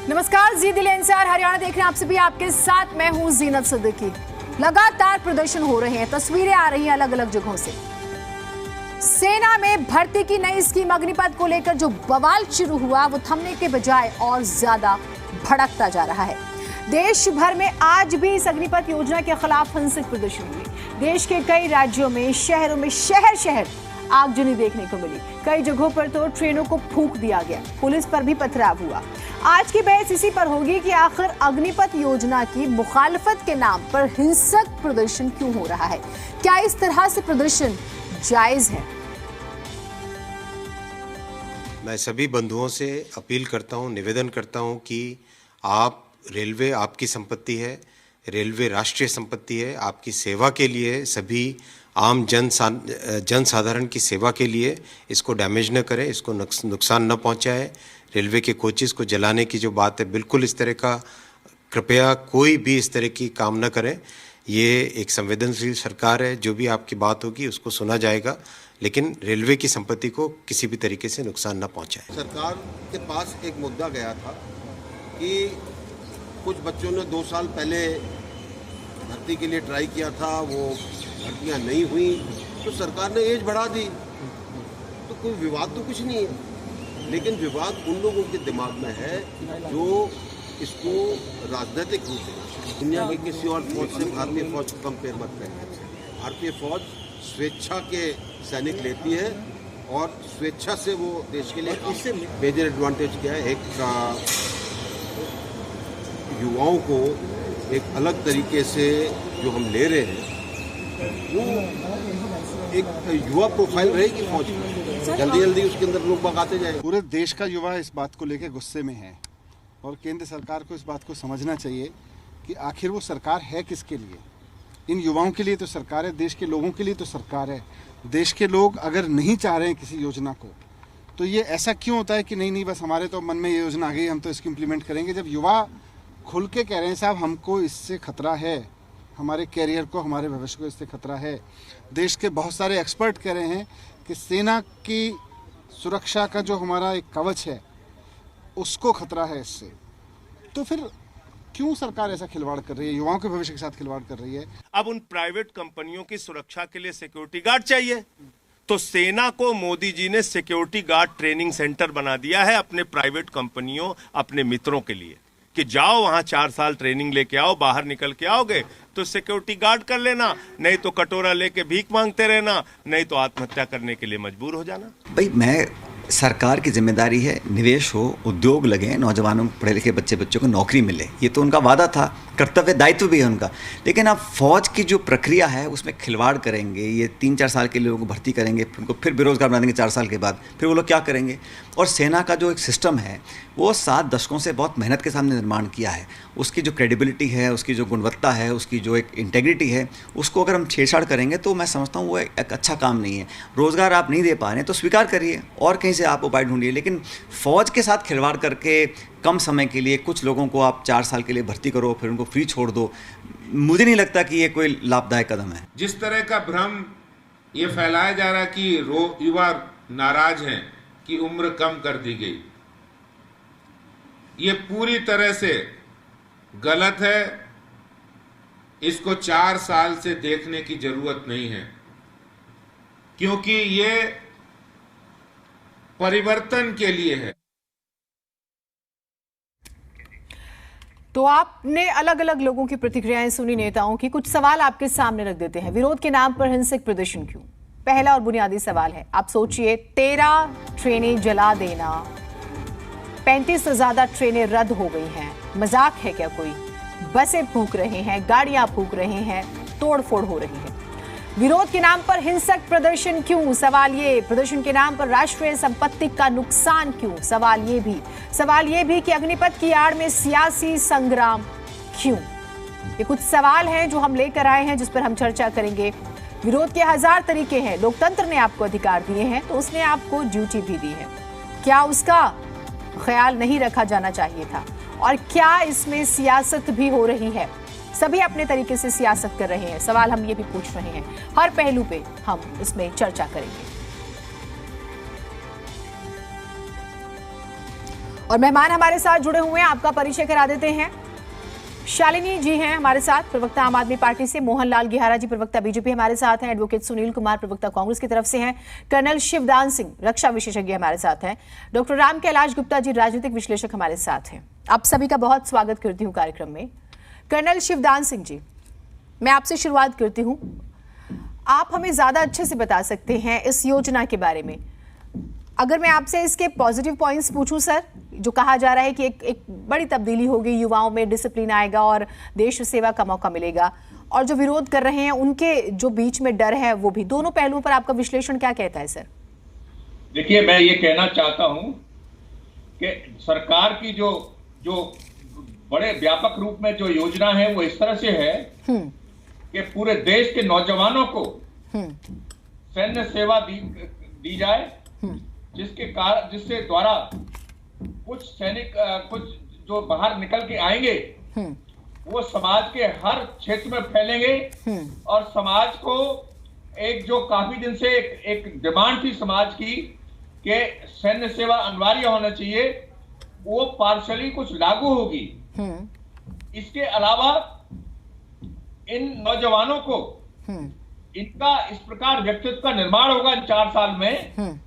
नमस्कार, जी दिल एनसीआर हरियाणा देख रहे हैं आप सभी। आपके साथ मैं हूं जीनत सिद्दीकी। लगातार प्रदर्शन हो रहे हैं, तस्वीरें आ रही हैं अलग अलग जगहों से। सेना में भर्ती की नई स्कीम अग्निपथ को लेकर जो बवाल शुरू हुआ वो थमने के बजाय और ज्यादा भड़कता जा रहा है। देश भर में आज भी इस अग्निपथ योजना के खिलाफ हिंसक प्रदर्शन हुए। देश के कई राज्यों में, शहरों में शहर आगजनी देखने को मिली। कई जगहों पर तो ट्रेनों को फूंक दिया गया, पुलिस पर भी पथराव हुआ। आज की बहस इसी पर होगी कि आखिर अग्निपथ योजना की मुखालफत के नाम पर हिंसक प्रदर्शन क्यों हो रहा है। क्या इस तरह से प्रदर्शन जायज है? मैं सभी बंधुओं से अपील करता हूं, निवेदन करता हूं कि आप, रेलवे आपकी संपत्ति है, रेलवे राष्ट्रीय संपत्ति है। आपकी सेवा के लिए, सभी आम जन साधारण की सेवा के लिए इसको डैमेज न करें, इसको नुकसान न पहुंचाए। रेलवे के कोचेस को जलाने की जो बात है, बिल्कुल इस तरह का, कृपया कोई भी इस तरह की काम न करें। ये एक संवेदनशील सरकार है, जो भी आपकी बात होगी उसको सुना जाएगा, लेकिन रेलवे की संपत्ति को किसी भी तरीके से नुकसान न पहुंचाए। सरकार के पास एक मुद्दा गया था कि कुछ बच्चों ने 2 साल पहले भर्ती के लिए ट्राई किया था, वो भर्तियाँ नहीं हुई तो सरकार ने एज बढ़ा दी। तो कोई विवाद तो कुछ नहीं है, लेकिन विवाद उन लोगों के दिमाग में है जो इसको राजनीतिक रूप से, दुनिया की किसी और फौज से भारतीय फौज को कंपेयर मत करें। भारतीय फौज स्वेच्छा के सैनिक लेती है और स्वेच्छा से वो देश के लिए, इससे मेजर एडवांटेज क्या है, एक युवाओं को एक अलग तरीके से जो हम ले रहे हैं, वो एक युवा प्रोफाइल रहेगी फौज में, जल्दी उसके अंदर लोग भगाते जाएंगे। पूरे देश का युवा इस बात को लेकर गुस्से में है और केंद्र सरकार को इस बात को समझना चाहिए कि आखिर वो सरकार है किसके लिए। इन युवाओं के लिए तो सरकार है, देश के लोगों के लिए तो सरकार है। देश के लोग अगर नहीं चाह रहे हैं किसी योजना को, तो ये ऐसा क्यों होता है कि नहीं बस हमारे तो मन में ये योजना आ गई, हम तो इसको इम्प्लीमेंट करेंगे। जब युवा खुल के कह रहे हैं साहब हमको इससे खतरा है, हमारे कैरियर को, हमारे भविष्य को इससे खतरा है। देश के बहुत सारे एक्सपर्ट कह रहे हैं कि सेना की सुरक्षा का जो हमारा एक कवच है उसको खतरा है इससे। तो फिर क्यों सरकार ऐसा खिलवाड़ कर रही है, युवाओं के भविष्य के साथ खिलवाड़ कर रही है? अब उन प्राइवेट कंपनियों की सुरक्षा के लिए सिक्योरिटी गार्ड चाहिए, तो सेना को मोदी जी ने सिक्योरिटी गार्ड ट्रेनिंग सेंटर बना दिया है अपने प्राइवेट कंपनियों, अपने मित्रों के लिए कि जाओ वहां 4 साल ट्रेनिंग लेके आओ, बाहर निकल के आओगे तो सिक्योरिटी गार्ड कर लेना, नहीं तो कटोरा लेके भीख मांगते रहना, नहीं तो आत्महत्या करने के लिए मजबूर हो जाना। भाई, मैं सरकार की जिम्मेदारी है, निवेश हो, उद्योग लगे, नौजवानों को, पढ़े लिखे बच्चों को नौकरी मिले, ये तो उनका वादा था, कर्तव्य दायित्व भी है उनका। लेकिन अब फौज की जो प्रक्रिया है उसमें खिलवाड़ करेंगे, ये 3-4 साल के लोगों को भर्ती करेंगे, उनको फिर बेरोजगार बना देंगे 4 साल के बाद, फिर वो लोग क्या करेंगे? और सेना का जो एक सिस्टम है वो 7 दशकों से बहुत मेहनत के सामने निर्माण किया है, उसकी जो क्रेडिबिलिटी है, उसकी जो गुणवत्ता है, उसकी जो एक इंटेग्रिटी है, उसको अगर हम छेड़छाड़ करेंगे तो मैं समझता हूँ वो एक अच्छा काम नहीं है। रोज़गार आप नहीं दे पा रहे तो स्वीकार करिए और कहीं से आप उपाय ढूंढिए, लेकिन फौज के साथ खिलवाड़ करके कम समय के लिए कुछ लोगों को आप 4 साल के लिए भर्ती करो, फिर उनको फ्री छोड़ दो, मुझे नहीं लगता कि ये कोई लाभदायक कदम है। जिस तरह का भ्रम ये फैलाया जा रहा है कि युवा नाराज हैं कि उम्र कम कर दी गई, ये पूरी तरह से गलत है। इसको 4 साल से देखने की जरूरत नहीं है, क्योंकि ये परिवर्तन के लिए है। तो आपने अलग अलग लोगों की प्रतिक्रियाएं सुनी, नेताओं की। कुछ सवाल आपके सामने रख देते हैं। विरोध के नाम पर हिंसक प्रदर्शन क्यों? पहला और बुनियादी सवाल है, आप सोचिए, 13 ट्रेनें जला देना, 35 से ज्यादा ट्रेनें रद्द हो गई हैं, मजाक है क्या कोई? बसें फूंक रहे हैं, गाड़ियां फूंक रहे हैं, तोड़फोड़ हो रही है। विरोध के नाम पर हिंसक प्रदर्शन क्यों? सवाल ये। प्रदर्शन के नाम पर राष्ट्रीय संपत्ति का नुकसान क्यों? सवाल ये भी कि अग्निपथ की आड़ में सियासी संग्राम क्यों? ये कुछ सवाल हैं जो हम लेकर आए हैं, जिस पर हम चर्चा करेंगे। विरोध के 1000 तरीके हैं। लोकतंत्र ने आपको अधिकार दिए हैं तो उसने आपको ड्यूटी भी दी है। क्या उसका ख्याल नहीं रखा जाना चाहिए था? और क्या इसमें सियासत भी हो रही है? सभी अपने तरीके से सियासत कर रहे हैं। सवाल हम ये भी पूछ रहे हैं, हर पहलू पे हम इसमें चर्चा करेंगे। और मेहमान हमारे साथ जुड़े हुए हैं, आपका परिचय करा देते हैं। शालिनी जी हैं हमारे साथ, प्रवक्ता आम आदमी पार्टी से। मोहन लाल गिहारा जी, प्रवक्ता बीजेपी हमारे साथ हैं। एडवोकेट सुनील कुमार, प्रवक्ता कांग्रेस की तरफ से हैं। कर्नल शिवदान सिंह, रक्षा विशेषज्ञ हमारे साथ हैं। डॉक्टर राम कैलाश गुप्ता जी, राजनीतिक विश्लेषक हमारे साथ हैं। आप सभी का बहुत स्वागत करती हूँ कार्यक्रम में। कर्नल शिवदान सिंह जी, मैं आपसे शुरुआत करती हूँ। आप हमें ज्यादा अच्छे से बता सकते हैं इस योजना के बारे में। अगर मैं आपसे इसके पॉजिटिव पॉइंट्स पूछूं सर, जो कहा जा रहा है कि एक बड़ी तब्दीली होगी, युवाओं में डिसिप्लिन आएगा और देश सेवा का मौका मिलेगा, और जो विरोध कर रहे हैं उनके जो बीच में डर है वो भी, दोनों पहलुओं पर आपका विश्लेषण क्या कहता है सर? देखिए, मैं ये कहना चाहता हूं कि सरकार की जो बड़े व्यापक रूप में जो योजना है वो इस तरह से है कि पूरे देश के नौजवानों को सैन्य सेवा दी जाए, जिससे द्वारा कुछ सैनिक कुछ जो बाहर निकल के आएंगे वो समाज के हर क्षेत्र में फैलेंगे और समाज को एक जो काफी दिन से एक डिमांड थी समाज की कि सैन्य सेवा अनिवार्य होना चाहिए, वो पार्शली कुछ लागू होगी। इसके अलावा इन नौजवानों को इनका इस प्रकार व्यक्तित्व का निर्माण होगा इन 4 साल में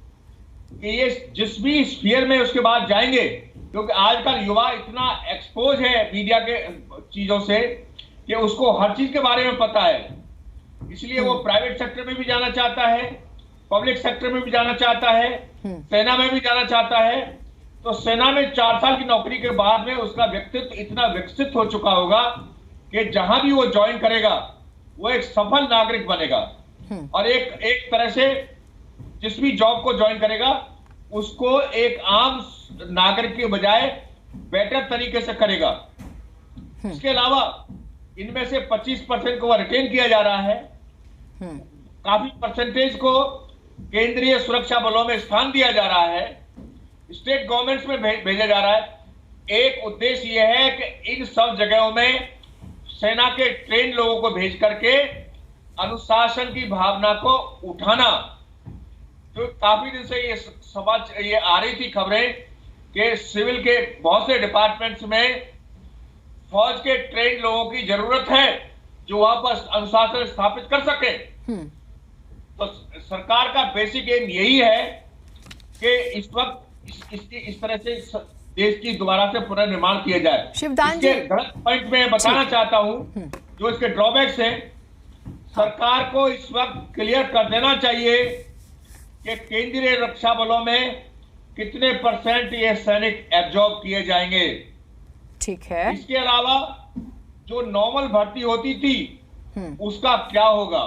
कि ये जिस भी स्फीयर में उसके बाद जाएंगे, क्योंकि आजकल युवा इतना एक्सपोज है मीडिया के चीजों से कि उसको हर चीज के बारे में पता है, इसलिए वो प्राइवेट सेक्टर में भी जाना चाहता है, पब्लिक सेक्टर में भी जाना चाहता है, सेना में भी जाना चाहता है। तो सेना में 4 साल की नौकरी के बाद में उसका व्यक्तित्व इतना विकसित हो चुका होगा कि जहां भी वो ज्वाइन करेगा वो एक सफल नागरिक बनेगा और एक तरह से जिस भी जॉब को ज्वाइन करेगा उसको एक आम नागरिक के बजाय बेटर तरीके से करेगा। इसके अलावा इनमें से 25% को रिटेन किया जा रहा है, काफी परसेंटेज को केंद्रीय सुरक्षा बलों में स्थान दिया जा रहा है, स्टेट गवर्नमेंट्स में भेजा जा रहा है। एक उद्देश्य यह है कि इन सब जगहों में सेना के ट्रेन लोगों को भेज करके अनुशासन की भावना को उठाना। तो काफी दिन से ये आ रही थी खबरें कि सिविल के बहुत से डिपार्टमेंट्स में फौज के ट्रेन लोगों की जरूरत है जो वहां पर अनुशासन स्थापित कर सके। तो सरकार का बेसिक एम यही है कि इस वक्त इस तरह से देश की दोबारा से पुनर्निर्माण किया जाए। शिवदान जी, गलत पॉइंट में बताना चाहता हूं जो इसके ड्रॉबैक्स हैं, सरकार को इस वक्त क्लियर कर देना चाहिए कि केंद्रीय रक्षा बलों में कितने % ये सैनिक एब्जॉर्ब किए जाएंगे। ठीक है। इसके अलावा जो नॉर्मल भर्ती होती थी उसका क्या होगा।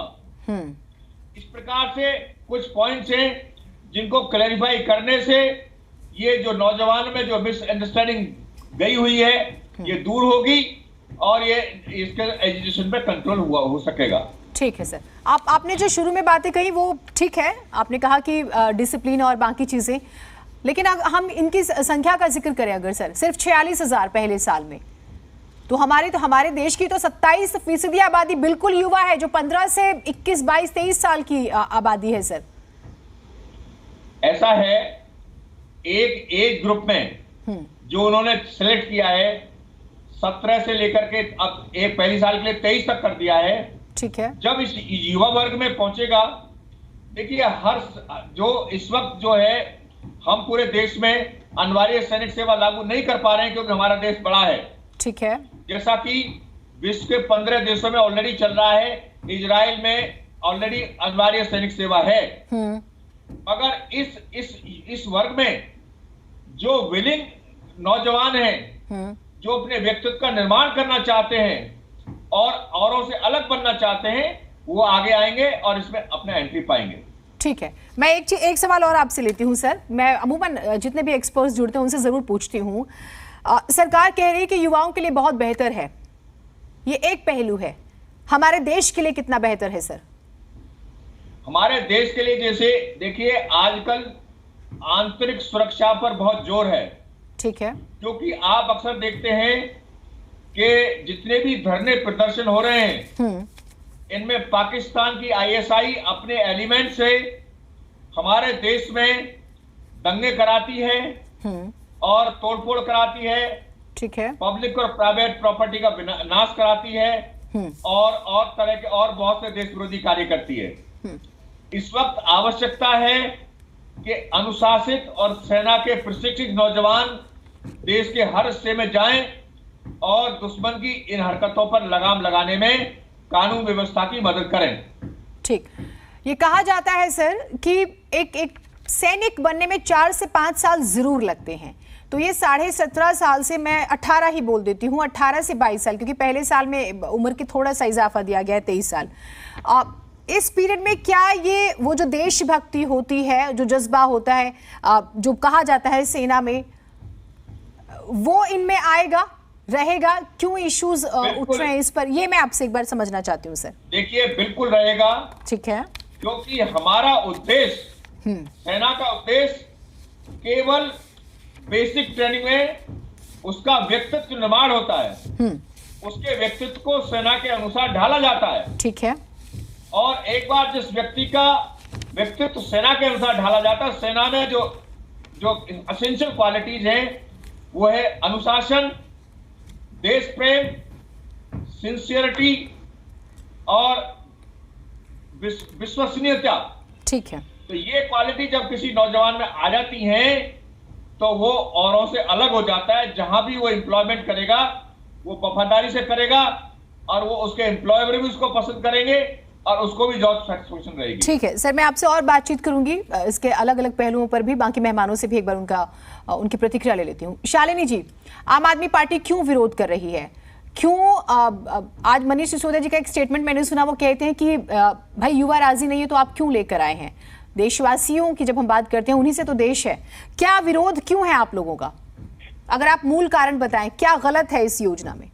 इस प्रकार से कुछ पॉइंट्स हैं जिनको क्लैरिफाई करने से ये जो नौजवान में जो मिसअंडरस्टैंडिंग गई हुई है ये दूर होगी और ये इसके एजुकेशन पे कंट्रोल हो सकेगा। ठीक है सर, आपने जो शुरू में बातें कही वो ठीक है, आपने कहा कि डिसिप्लिन और बाकी चीजें, लेकिन अगर हम इनकी संख्या का जिक्र करें अगर सर, सिर्फ 46,000 पहले साल में, तो हमारे देश की तो 27% आबादी बिल्कुल युवा है, जो 15 से 21, 22, 23 साल की आबादी है सर। ऐसा है, एक एज ग्रुप में जो उन्होंने सिलेक्ट किया है 17 से लेकर के अब एक पहली साल के लिए 23 तक कर दिया है। ठीक है। जब इस युवा वर्ग में पहुंचेगा, देखिए हर जो इस वक्त जो है हम पूरे देश में अनिवार्य सैनिक सेवा लागू नहीं कर पा रहे हैं क्योंकि हमारा देश बड़ा है। ठीक है। जैसा कि विश्व के 15 देशों में ऑलरेडी चल रहा है, इजराइल में ऑलरेडी अनिवार्य सैनिक सेवा है। मगर इस वर्ग में जो विलिंग नौजवान हैं, जो अपने व्यक्तित्व का निर्माण करना चाहते हैं और औरों से अलग बनना चाहते हैं, वो आगे आएंगे और इसमें अपना एंट्री पाएंगे। ठीक है, मैं एक सवाल और आपसे लेती हूं सर। मैं अमूमन जितने भी एक्सपर्ट्स जुड़ते हैं उनसे जरूर पूछती हूं। सरकार कह रही है कि युवाओं के लिए बहुत बेहतर है, ये एक पहलू है, हमारे देश के लिए कितना बेहतर है सर? हमारे देश के लिए जैसे देखिए आजकल आंतरिक सुरक्षा पर बहुत जोर है। ठीक है। क्योंकि आप अक्सर देखते हैं कि जितने भी धरने प्रदर्शन हो रहे हैं इनमें पाकिस्तान की ISI अपने एलिमेंट से हमारे देश में दंगे कराती है और तोड़फोड़ कराती है, ठीक है, पब्लिक और प्राइवेट प्रॉपर्टी का नाश कराती है और तरह के और बहुत से देश विरोधी कार्य करती है। इस वक्त आवश्यकता है कि अनुशासित और सेना के प्रशिक्षित नौजवान देश के हर हिस्से में जाएं और दुश्मन की इन हरकतों पर लगाम लगाने में कानून व्यवस्था की मदद करें। ठीक, ये कहा जाता है सर कि एक सैनिक बनने में 4 से 5 साल जरूर लगते हैं, तो ये 17.5 साल से मैं 18 ही बोल देती हूँ, 18 से 22 साल, क्योंकि पहले साल में उम्र के थोड़ा सा इजाफा दिया गया है, 23 साल। इस पीरियड में क्या ये वो जो देशभक्ति होती है, जो जज्बा होता है, जो कहा जाता है सेना में, वो इनमें आएगा, रहेगा? क्यों इश्यूज उठ रहे हैं इस पर, ये मैं आपसे एक बार समझना चाहती हूँ सर। देखिए, बिल्कुल रहेगा, ठीक है, क्योंकि हमारा उद्देश्य, सेना का उद्देश्य केवल बेसिक ट्रेनिंग में उसका व्यक्तित्व निर्माण होता है, उसके व्यक्तित्व को सेना के अनुसार ढाला जाता है, ठीक है, और एक बार जिस व्यक्ति का व्यक्तित्व सेना के अनुसार ढाला जाता है, सेना में जो एसेंशियल क्वालिटीज हैं वो है अनुशासन, देश प्रेम, सिंसियरिटी और विश्वसनीयता। ठीक है, तो ये क्वालिटी जब किसी नौजवान में आ जाती हैं तो वो औरों से अलग हो जाता है। जहां भी वो एम्प्लॉयमेंट करेगा वो वफादारी से करेगा और वो उसके एम्प्लॉयर भी उसको पसंद करेंगे और उसको भी जॉब सेटिस्फैक्शन रहेगी। ठीक है सर, मैं आपसे और बातचीत करूंगी इसके अलग अलग पहलुओं पर भी, बाकी मेहमानों से भी एक बार उनकी प्रतिक्रिया ले लेती हूँ। शालिनी जी, आम आदमी पार्टी क्यों विरोध कर रही है? क्यों? आज मनीष सिसोदिया जी का एक स्टेटमेंट मैंने सुना, वो कहते हैं कि भाई युवा राजी नहीं है तो आप क्यों लेकर आए हैं? देशवासियों की जब हम बात करते हैं, उन्हीं से तो देश है। क्या विरोध क्यों है आप लोगों का? अगर आप मूल कारण बताएं, क्या गलत है इस योजना में?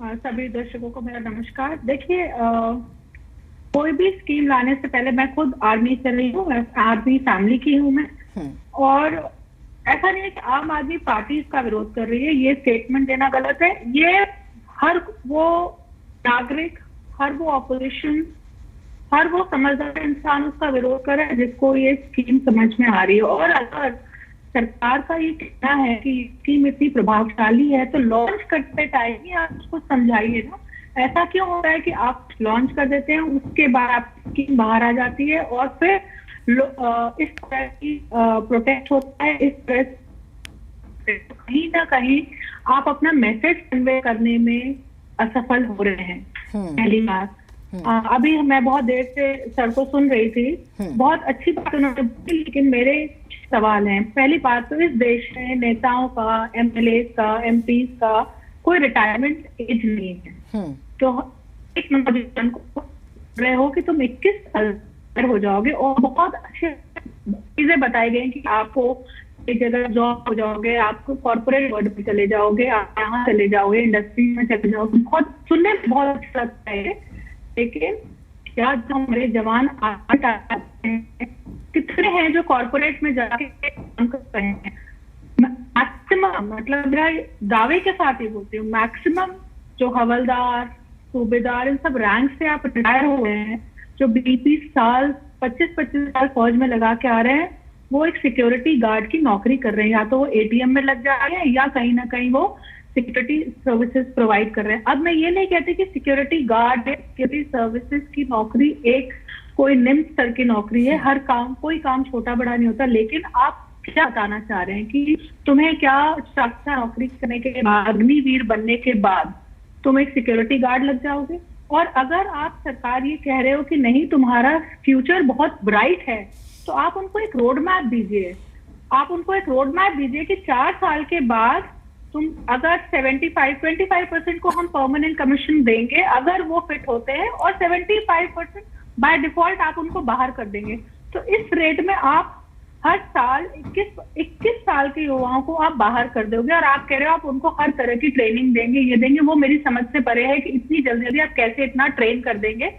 सभी दर्शकों को मेरा नमस्कार। देखिए, कोई भी स्कीम लाने से पहले, मैं खुद आर्मी से रही हूँ, आर्मी फैमिली की हूँ मैं, और ऐसा नहीं है कि आम आदमी पार्टी इसका विरोध कर रही है, ये स्टेटमेंट देना गलत है। ये हर वो नागरिक, हर वो ऑपोजिशन, हर वो समझदार इंसान उसका विरोध कर रहा है जिसको ये स्कीम समझ में आ रही है। और अगर सरकार का ये कहना है कि स्कीम इतनी प्रभावशाली है तो लॉन्च करते टाइम ही आप उसको समझाइए ना। ऐसा क्यों होता है कि आप लॉन्च कर देते हैं, उसके बाद आपकी स्कीम बाहर आ जाती है और फिर इस तरह की प्रोटेक्ट होता है। इस तरह कहीं ना कहीं आप अपना मैसेज कन्वे करने में असफल हो रहे हैं। पहली बात, अभी मैं बहुत देर से सर को सुन रही थी, बहुत अच्छी बात उन्होंने बोली, लेकिन मेरे सवाल हैं। पहली बात तो इस देश में नेताओं का, एमएलए का, एमपी का कोई रिटायरमेंट एज नहीं है। तो एक नौजवान को रहे हो कि तुम 21 साल हो जाओगे और बहुत अच्छी चीजें बताई गई कि आपको एक जगह जॉब हो जाओगे, आपको कॉर्पोरेट वर्ल्ड में चले जाओगे, आप यहाँ चले जाओगे, इंडस्ट्री में चले जाओगे। बहुत सुनने में बहुत अच्छा लगता है, लेकिन क्या जो हमारे जवान कितने हैं जो कॉर्पोरेट में जाके काम कर रहे हैं? मैक्सिमम, मतलब मैं दावे के साथ ही बोलती हूँ, मैक्सिमम जो हवलदार, सूबेदार, इन सब रैंक से आप रिटायर हो रहे हैं, जो 20 साल 25 साल फौज में लगा के आ रहे हैं, वो एक सिक्योरिटी गार्ड की नौकरी कर रहे हैं। या तो वो एटीएम में लग जा रहे हैं या कहीं ना कहीं वो सिक्योरिटी सर्विसेज प्रोवाइड कर रहे हैं। अब मैं ये नहीं कहती कि सिक्योरिटी गार्ड, सिक्योरिटी सर्विसेज की नौकरी एक कोई निम्न स्तर की नौकरी है। हर काम, कोई काम छोटा बड़ा नहीं होता। लेकिन आप क्या बताना चाह रहे हैं कि तुम्हें क्या अच्छा नौकरी करने के बाद, अग्निवीर बनने के बाद तुम एक सिक्योरिटी गार्ड लग जाओगे? और अगर आप सरकार ये कह रहे हो कि नहीं तुम्हारा फ्यूचर बहुत ब्राइट है, तो आप उनको एक रोड मैप दीजिए। आप उनको एक रोड मैप दीजिए कि 4 साल के बाद तुम अगर 25% को हम परमानेंट कमीशन देंगे अगर वो फिट होते हैं, और 75% बाय डिफॉल्ट आप उनको बाहर कर देंगे। तो इस रेट में आप हर साल 21 साल के युवाओं को आप बाहर कर दोगे, और आप कह रहे हो आप उनको हर तरह की ट्रेनिंग देंगे, ये देंगे। वो मेरी समझ से परे है कि इतनी जल्दी आप कैसे इतना ट्रेन कर देंगे।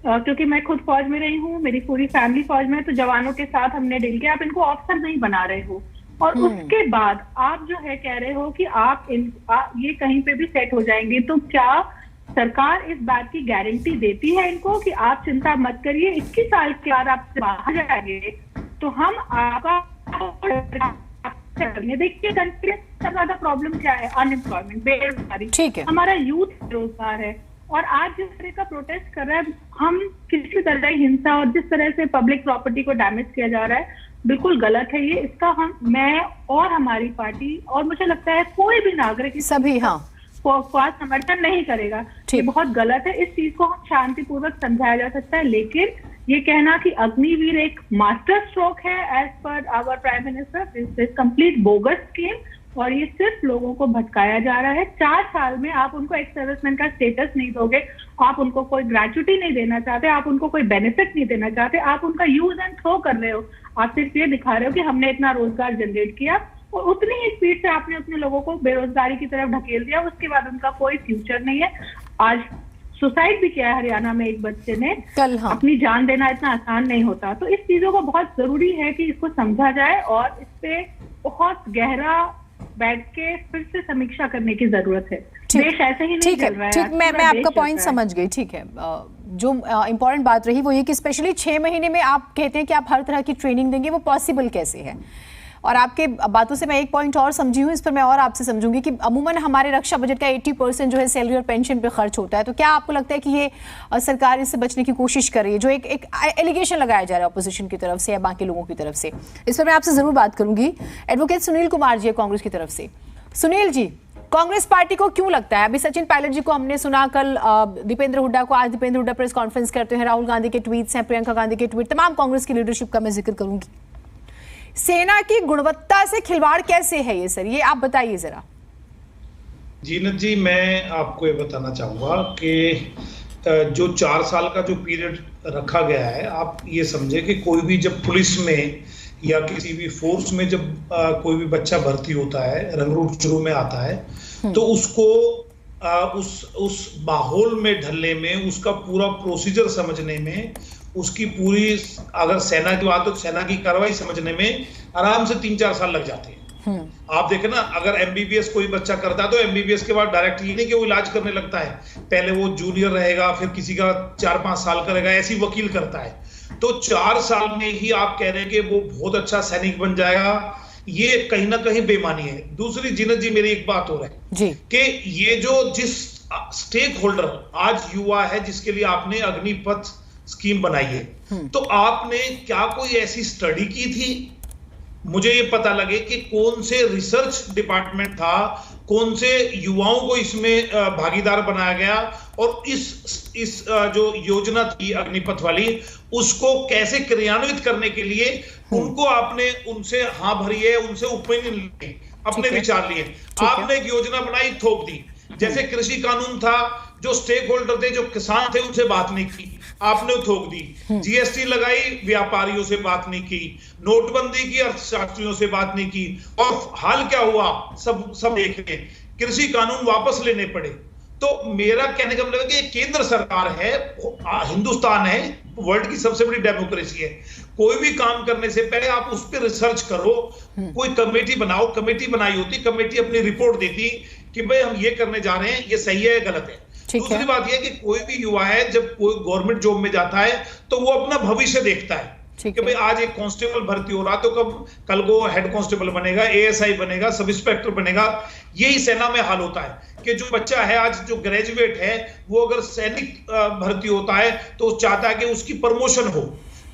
क्योंकि मैं खुद फौज में रही हूँ, मेरी पूरी फैमिली फौज में है, तो जवानों के साथ हमने डील किया। आप इनको ऑफिसर नहीं बना रहे हो, और उसके बाद आप जो है कह रहे हो कि आप ये कहीं पे भी सेट हो जाएंगे। तो क्या सरकार इस बात की गारंटी देती है इनको कि आप चिंता मत करिए, 21 साल के बाद आप बाहर जाएंगे तो हम आपका करनी। देखिए कंट्री में सबसे ज्यादा प्रॉब्लम क्या है, अनएम्प्लॉयमेंट, बेरोजगारी। ठीक है। हमारा यूथ बेरोजगार है और आज जिस तरह का प्रोटेस्ट कर रहा है, हम किसी तरह की हिंसा और जिस तरह से पब्लिक प्रॉपर्टी को डैमेज किया जा रहा है, बिल्कुल गलत है ये। इसका मैं और हमारी पार्टी और मुझे लगता है कोई भी नागरिक सभी का समर्थन नहीं करेगा। ये बहुत गलत है। इस चीज को हम शांतिपूर्वक समझाया जा सकता है, लेकिन ये कहना कि अग्निवीर एक मास्टर स्ट्रोक है as per our prime minister, this is complete bogus scheme और ये सिर्फ लोगों को भटकाया जा रहा है। 4 साल में आप उनको एक सर्विसमैन का स्टेटस नहीं दोगे, आप उनको कोई ग्रेचुटी नहीं देना चाहते, आप उनको कोई बेनिफिट नहीं देना चाहते, आप उनका यूज एंड थ्रो कर रहे हो। आप सिर्फ ये दिखा रहे हो कि हमने इतना रोजगार जनरेट किया और उतनी ही स्पीड से आपने अपने लोगों को बेरोजगारी की तरफ ढकेल दिया, उसके बाद उनका कोई फ्यूचर नहीं है। आज सुसाइड भी किया है हरियाणा में एक बच्चे ने कल। अपनी जान देना इतना आसान नहीं होता। तो इस चीजों को बहुत जरूरी है कि इसको समझा जाए और इस पे बहुत गहरा बैठ के फिर से समीक्षा करने की जरूरत है। देश ऐसे ही नहीं चल रहा है। ठीक, मैं आपका पॉइंट समझ गई। ठीक है, जो इम्पोर्टेंट बात रही वो ये कि स्पेशली 6 महीने में आप कहते हैं कि आप हर तरह की ट्रेनिंग देंगे, वो पॉसिबल कैसे है? और आपके बातों से मैं एक पॉइंट और समझी हूँ, इस पर मैं और आपसे समझूंगी कि अमूमन हमारे रक्षा बजट का 80% जो है सैलरी और पेंशन पे खर्च होता है। तो क्या आपको लगता है कि ये सरकार इससे बचने की कोशिश कर रही है, जो एक एलिगेशन लगाया जा रहा है अपोजिशन की तरफ से या बाकी लोगों की तरफ से? इस पर मैं आपसे जरूर बात करूंगी। एडवोकेट सुनील कुमार जी कांग्रेस की तरफ से। सुनील जी, कांग्रेस पार्टी को क्यों लगता है, अभी सचिन पायलट जी को हमने सुना, कल दीपेंद्र हुड्डा को, आज दीपेंद्र हुड्डा प्रेस कॉन्फ्रेंस करते हैं, राहुल गांधी के ट्वीट्स हैं, प्रियंका गांधी के ट्वीट, तमाम कांग्रेस की लीडरशिप का मैं जिक्र करूंगी। सेना की गुणवत्ता से खिलवाड़ कैसे है ये सर, ये आप बताइए जरा। जीनत जी, मैं आपको ये बताना चाहूंगा कि जो 4 साल का जो पीरियड रखा गया है, आप ये समझे कि कोई भी जब पुलिस में या किसी भी फोर्स में जब कोई भी बच्चा भर्ती होता है, रंगरूट शुरू में आता है, तो उसको उस माहौल में ढलने में, उसका पूरा प्रोसीजर समझने में, उसकी पूरी, अगर सेना की बात हो तो सेना की कार्रवाई समझने में आराम से 3-4 साल लग जाते हैं। आप देखें ना, अगर एमबीबीएस कोई बच्चा करता है तो एमबीबीएस के बाद डायरेक्ट ये नहीं कि वो इलाज करने लगता है, पहले वो जूनियर रहेगा, फिर किसी का 4-5 साल करेगा, ऐसी वकील करता है। तो 4 साल में ही आप कह रहे हैं कि वो बहुत अच्छा सैनिक बन जाएगा, ये कहीं ना कहीं बेमानी है। दूसरी जीनत जी, मेरी एक बात हो रहा है कि ये जो जिस स्टेक होल्डर आज युवा है, जिसके लिए आपने अग्निपथ स्कीम बनाई है, तो आपने क्या कोई ऐसी स्टडी की थी, मुझे ये पता लगे कि कौन से रिसर्च डिपार्टमेंट था, कौन से युवाओं को इसमें भागीदार बनाया गया, और इस जो योजना थी अग्निपथ वाली, उसको कैसे क्रियान्वित करने के लिए उनको आपने उनसे हाँ भरी है, उनसे ओपिनियन लिए, अपने विचार लिए, आपने एक योजना बनाई, थोप दी। जैसे कृषि कानून था, जो स्टेक होल्डर थे, जो किसान थे, उनसे बात नहीं की, आपने थोप दी। जीएसटी लगाई, व्यापारियों से बात नहीं की, नोटबंदी की, अर्थशास्त्रियों से बात नहीं की, और हाल क्या हुआ सब देख रहे हैं, कृषि कानून वापस लेने पड़े। तो मेरा कहने का मतलब है कि केंद्र सरकार है, हिंदुस्तान है, वर्ल्ड की सबसे बड़ी डेमोक्रेसी है, कोई भी काम करने से पहले आप उस पर रिसर्च करो, कोई कमेटी बनाओ, कमेटी बनाई होती, कमेटी अपनी रिपोर्ट देती कि भाई हम ये करने जा रहे हैं, ये सही है गलत है। दूसरी बात यह कि कोई भी युवा है, जब कोई गवर्नमेंट जॉब में जाता है तो वो अपना भविष्य देखता है कि भाई आज एक कांस्टेबल भर्ती हो रहा, तो कल को हेड कांस्टेबल बनेगा, एएसआई बनेगा, सब इंस्पेक्टर बनेगा। यही सेना में हाल होता है कि जो बच्चा है आज, जो ग्रेजुएट है, वो अगर सैनिक भर्ती होता है तो चाहता है कि उसकी प्रमोशन हो।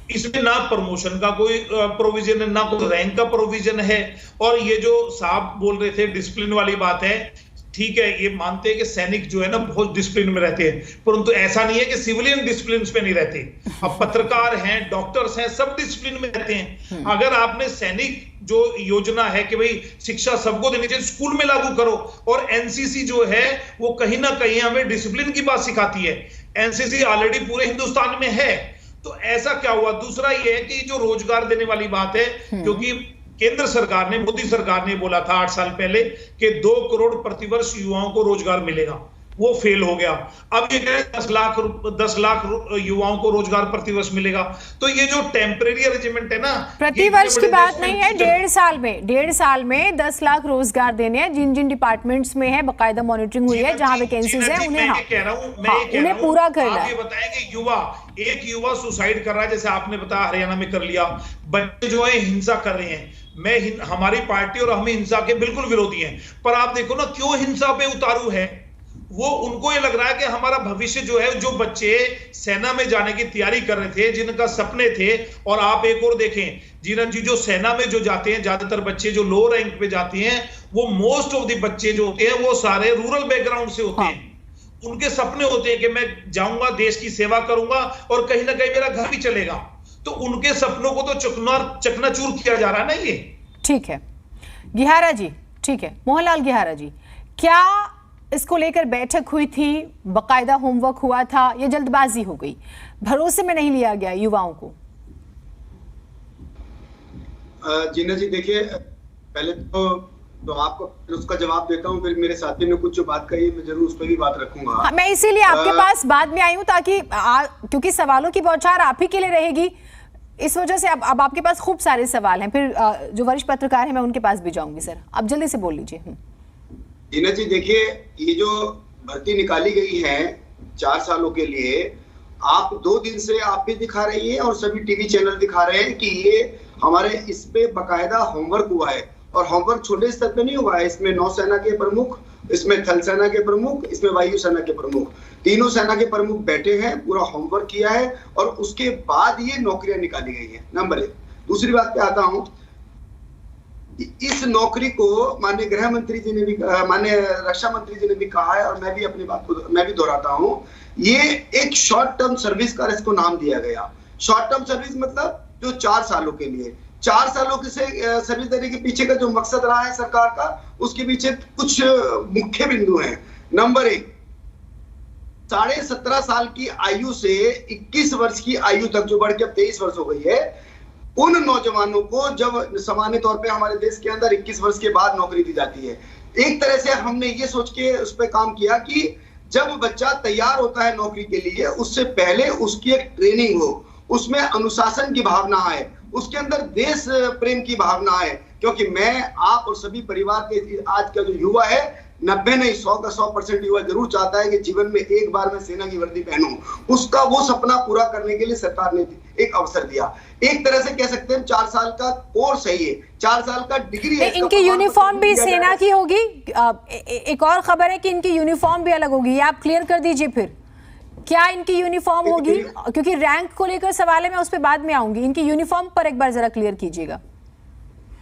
इसमें ना प्रमोशन का कोई प्रोविजन है, ना कोई रैंक का प्रोविजन है। और ये जो साहब बोल रहे थे डिसिप्लिन वाली बात है, ठीक है, ये मानते हैं कि सैनिक जो है ना बहुत डिसिप्लिन में रहते हैं, परंतु ऐसा नहीं है कि सिविलियन डिसिप्लिन पे नहीं रहते। अब पत्रकार हैं, डॉक्टर्स हैं, सब डिसिप्लिन में रहते हैं। अगर आपने सैनिक जो योजना है कि भाई शिक्षा सबको देनी चाहिए, स्कूल में लागू करो। और एनसीसी जो है वो कहीं ना कहीं हमें डिसिप्लिन की बात सिखाती है। एनसीसी ऑलरेडी पूरे हिंदुस्तान में है, तो ऐसा क्या हुआ? दूसरा ये है कि जो रोजगार देने वाली बात है, क्योंकि केंद्र सरकार ने, मोदी सरकार ने बोला था 8 साल पहले कि 2 करोड़ प्रतिवर्ष युवाओं को रोजगार मिलेगा, वो फेल हो गया। अब ये कह 10 लाख युवाओं को रोजगार प्रतिवर्ष मिलेगा। तो ये जो टेम्परेरी अरेंजमेंट है ना, प्रतिवर्ष की बात नहीं है, 1.5 साल में 10 लाख रोजगार देने हैं। जिन जिन डिपार्टमेंट्स में है बाकायदा मॉनिटरिंग हुई है, जहां वैकेंसीज है, उन्हें पूरा करना है। ये बताएं कि एक युवा सुसाइड कर रहा है, जैसे आपने बताया हरियाणा में कर लिया, बच्चे जो है हिंसा कर रहे हैं, हमारी पार्टी और हम हिंसा के बिल्कुल विरोधी हैं, पर आप देखो ना क्यों हिंसा पे उतारू है। वो उनको ये लग रहा है कि हमारा भविष्य जो है, जो बच्चे सेना में जाने की तैयारी कर रहे थे, जिनका सपने थे, और आप एक और देखें जीनत जी, जो सेना में जो जाते हैं ज्यादातर बच्चे जो लो रैंक पे जाते हैं, वो मोस्ट ऑफ द बच्चे जो होते हैं वो सारे रूरल बैकग्राउंड से होते हैं। उनके सपने होते हैं कि मैं जाऊंगा, देश की सेवा करूंगा और कहीं ना कहीं मेरा घर भी चलेगा। तो उनके सपनों को तो चकनाचूर किया जा रहा है ना ये। ठीक है गिहारा जी, ठीक है मोहनलाल गिहारा जी, क्या इसको लेकर बैठक हुई थी, बकायदा होमवर्क हुआ था, या जल्दबाजी हो गई, भरोसे में नहीं लिया गया युवाओं को? जीना जी देखिए, पहले तो आपको उसका जवाब देता हूं, फिर मेरे साथी ने कुछ जो बात कही मैं जरूर उस पर भी बात रखूंगा। हाँ, मैं इसीलिए आपके पास बाद में आई हूं ताकि क्योंकि सवालों की बौछार आप ही के लिए रहेगी, इस वजह से अब आपके पास खूब सारे सवाल हैं, फिर जो वरिष्ठ पत्रकार हैं मैं उनके पास भी जाऊंगी। सर आप जल्दी से बोल लीजिए। जीना जी देखिए, ये जो भर्ती निकाली गई है 4 सालों के लिए, आप 2 दिन से आप भी दिखा रही है और सभी टीवी चैनल दिखा रहे हैं कि ये हमारे इस पे बकायदा होमवर्क हुआ है, और होमवर्क छोटे स्तर पे नहीं हुआ है। इसमें नौसेना के प्रमुख, इसमें थल सेना के प्रमुख, इसमें वायु सेना के प्रमुख, तीनों सेना के प्रमुख बैठे हैं, पूरा होमवर्क किया है, और उसके बाद ये नौकरियां निकाली गई है। नंबर 1। दूसरी बात पे आता हूं, इस नौकरी को माननीय गृह मंत्री जी ने भी, माननीय रक्षा मंत्री जी ने भी कहा है, और मैं भी अपनी बात को मैं भी दोहराता हूं, ये एक शॉर्ट टर्म सर्विस का इसको नाम दिया गया। शॉर्ट टर्म सर्विस मतलब जो 4 सालों के लिए, 4 सालों की सर्विस देने के पीछे का जो मकसद रहा है सरकार का, उसके पीछे कुछ मुख्य बिंदु हैं। नंबर 1, 17.5 साल की आयु से 21 वर्ष की आयु तक, जो बढ़ के अब 23 वर्ष हो गई है, उन नौजवानों को जब सामान्य तौर पे हमारे देश के अंदर 21 वर्ष के बाद नौकरी दी जाती है, एक तरह से हमने ये सोच के उस पर काम किया कि जब बच्चा तैयार होता है नौकरी के लिए, उससे पहले उसकी एक ट्रेनिंग हो, उसमें अनुशासन की भावना आए, उसके अंदर देश प्रेम की भावना आए। क्योंकि मैं, आप और सभी परिवार के आज का जो युवा है, 90 नहीं 100 का 100% युवा जरूर चाहता है कि जीवन में एक बार मैं सेना की वर्दी पहनूं। उसका वो सपना पूरा करने के लिए सरकार ने एक अवसर दिया। एक तरह से कह सकते हैं 4 साल का कोर्स है ये, 4 साल का डिग्री है। इनकी यूनिफॉर्म भी सेना की होगी। एक और खबर है कि इनकी यूनिफॉर्म भी अलग होगी, ये आप क्लियर कर दीजिए फिर, क्या इनकी यूनिफॉर्म होगी? क्योंकि रैंक को लेकर सवाल है, मैं उस पर बाद में आऊंगी। इनकी यूनिफॉर्म पर एक बार जरा क्लियर कीजिएगा।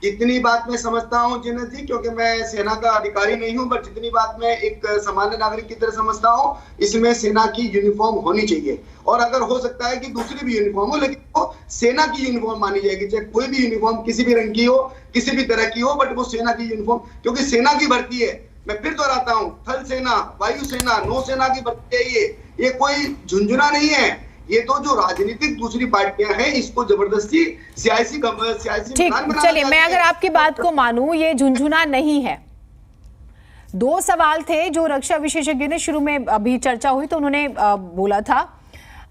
जितनी बात मैं समझता हूं जीनत जी, क्योंकि मैं सेना का अधिकारी नहीं हूं, बट जितनी बात मैं एक सामान्य नागरिक की तरह समझता हूं, इसमें सेना की यूनिफॉर्म होनी चाहिए। और अगर हो सकता है कि दूसरी भी यूनिफॉर्म हो, लेकिन वो सेना की यूनिफॉर्म मानी जाएगी। चाहे कोई भी यूनिफॉर्म किसी भी रंग की हो, किसी भी तरह की हो, बट वो सेना की यूनिफॉर्म, क्योंकि सेना की भर्ती है। मैं फिर दोहराता हूं, थल सेना, वायु सेना, नौसेना की भर्ती है ये कोई झुंझुना नहीं है। ये तो जो राजनीतिक दूसरी पार्टियां हैं, इसको जबरदस्ती सियासी ठीक, चलिए मैं अगर आपकी बात को मानूं, ये झुंझुना नहीं है। 2 सवाल थे जो रक्षा विशेषज्ञ ने शुरू में अभी चर्चा हुई तो उन्होंने बोला था,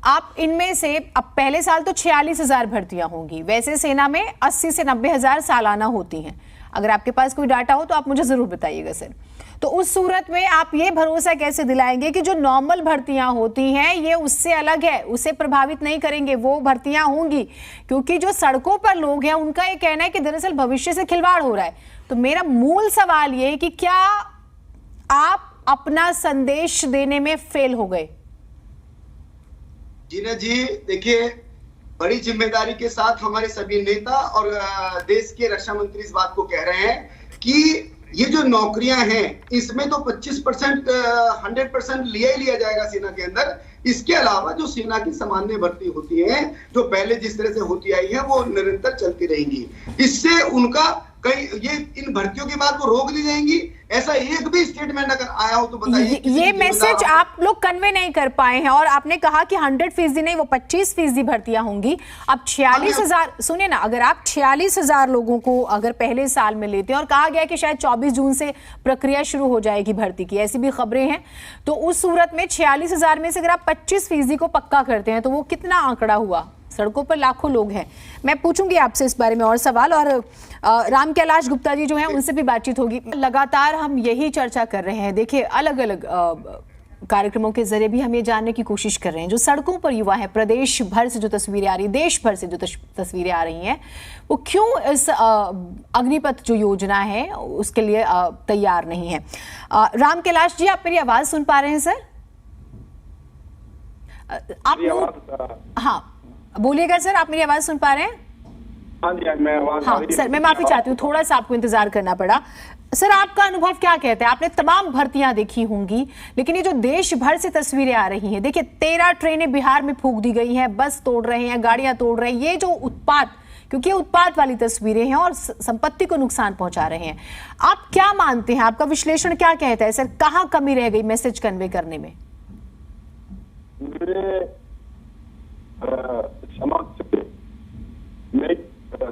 आप इनमें से अब पहले साल तो 46,000 भर्तियां होंगी, वैसे सेना में 80 से 90,000 सालाना होती हैं। अगर आपके पास कोई डाटा हो तो आप मुझे जरूर बताइएगा सर। तो उस सूरत में आप ये भरोसा कैसे दिलाएंगे कि जो नॉर्मल भर्तियां होती हैं ये उससे अलग है, उसे प्रभावित नहीं करेंगे, वो भर्तियां होंगी? क्योंकि जो सड़कों पर लोग हैं उनका ये कहना है कि दरअसल भविष्य से खिलवाड़ हो रहा है। तो मेरा मूल सवाल ये है कि क्या आप अपना संदेश देने में फेल हो गए? जीना जी देखिए, बड़ी जिम्मेदारी के साथ हमारे सभी नेता और देश के रक्षा मंत्री इस बात को कह रहे हैं कि ये जो नौकरियां हैं, इसमें तो 25% 100% लिया ही लिया जाएगा सेना के अंदर। इसके अलावा जो सेना की सामान्य भर्ती होती है, जो पहले जिस तरह से होती आई है, वो निरंतर चलती रहेंगी। इससे उनका कहीं ये इन भर्तियों के बाद वो रोक दी जाएंगी, ऐसा एक भी स्टेटमेंट अगर आया हो तो बताइए। ये मैसेज आप लोग कन्वे नहीं कर पाए हैं। और आपने कहा कि 100% नहीं, वो 25% भर्तियां होंगी। अब 46,000, सुनिए ना, अगर आप 46,000 लोगों को अगर पहले साल में लेते हैं, और कहा गया कि शायद 24 जून से प्रक्रिया शुरू हो जाएगी भर्ती की, ऐसी भी खबरें हैं, तो उस सूरत में 46,000 में से अगर आप 25% को पक्का करते हैं तो वो कितना आंकड़ा हुआ? सड़कों पर लाखों लोग हैं। मैं पूछूंगी आपसे इस बारे में और सवाल, और राम कैलाश गुप्ता जी जो हैं उनसे भी बातचीत होगी। लगातार हम यही चर्चा कर रहे हैं। देखिए, अलग अलग कार्यक्रमों के जरिए भी हम ये जानने की कोशिश कर रहे हैं, जो सड़कों पर युवा हैं, प्रदेश भर से जो तस्वीरें आ रही, देश भर से जो तस्वीरें आ रही हैं, वो क्यों इस अग्निपथ जो योजना है उसके लिए तैयार नहीं है। राम कैलाश जी, आप मेरी आवाज सुन पा रहे हैं सर? आप हाँ बोलिएगा सर, आप मेरी आवाज सुन पा रहे हैं? हाँ जी, मैं आवाज हाँ सर, मैं माफी चाहती हूँ, थोड़ा सा आपको इंतजार करना पड़ा। सर, आपका अनुभव क्या कहता है? आपने तमाम भर्तियां देखी होंगी, लेकिन ये जो देश भर से तस्वीरें आ रही हैं, देखिए 13 ट्रेनें बिहार में फूंक दी गई हैं, बस तोड़ रहे हैं, गाड़ियां तोड़ रहे हैं, ये जो उत्पात, क्योंकि ये उत्पात वाली तस्वीरें हैं और संपत्ति को नुकसान पहुंचा रहे हैं। आप क्या मानते हैं, आपका विश्लेषण क्या कहता है सर, कहाँ कमी रह गई मैसेज कन्वे करने में? मैं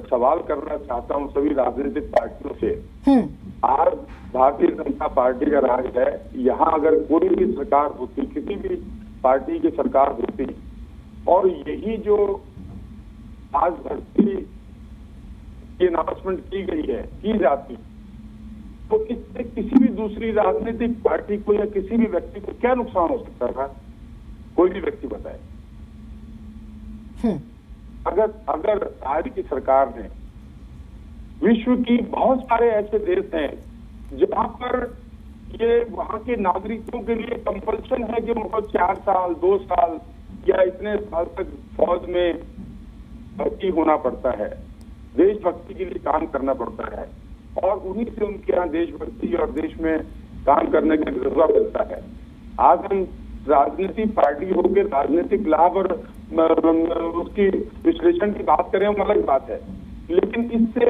सवाल करना चाहता हूं सभी राजनीतिक पार्टियों से। आज भारतीय जनता पार्टी का राज है, यहाँ अगर कोई भी सरकार होती, किसी भी पार्टी की सरकार होती, और यही जो आज भर्ती की अनाउंसमेंट की गई है, की जाती, तो इससे किसी भी दूसरी राजनीतिक पार्टी को या किसी भी व्यक्ति को क्या नुकसान हो सकता था? कोई भी व्यक्ति बताए। अगर आज की सरकार ने, विश्व की बहुत सारे ऐसे देश हैं जहां पर ये वहां के नागरिकों के लिए कंपल्सन है कि उनको 4 साल 2 साल या इतने साल तक फौज में भर्ती होना पड़ता है, देशभक्ति के लिए काम करना पड़ता है, और उन्हीं से उनके यहाँ देशभक्ति और देश में काम करने का जज्बा मिलता है। आज हम राजनीतिक पार्टी होकर राजनीतिक लाभ और उसकी विश्लेषण की बात करें, वो अलग बात है, लेकिन इससे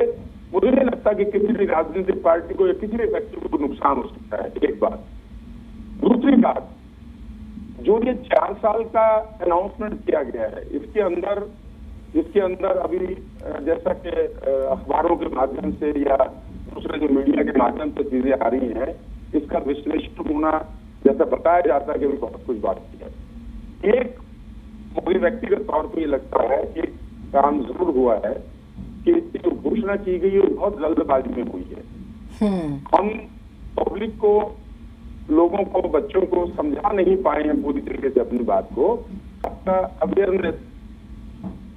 मुझे नहीं लगता कि किसी भी राजनीतिक पार्टी को या किसी भी व्यक्ति को नुकसान हो सकता है। एक बात। दूसरी बात, जो ये 4 साल का अनाउंसमेंट किया गया है, इसके अंदर अभी जैसा कि अखबारों के माध्यम से या दूसरे जो मीडिया के माध्यम से चीजें आ रही हैं, इसका विश्लेषण होना, जैसा बताया जाता है कि भी बहुत कुछ बात की है। एक मुझे व्यक्तिगत तौर पर ये लगता है कि काम जरूर हुआ है कि इसकी जो घोषणा की गई है वो बहुत जल्दबाजी में हुई है। हम पब्लिक को, लोगों को, बच्चों को समझा नहीं पाए हैं पूरी तरीके से अपनी बात को। अपना अवेयरनेस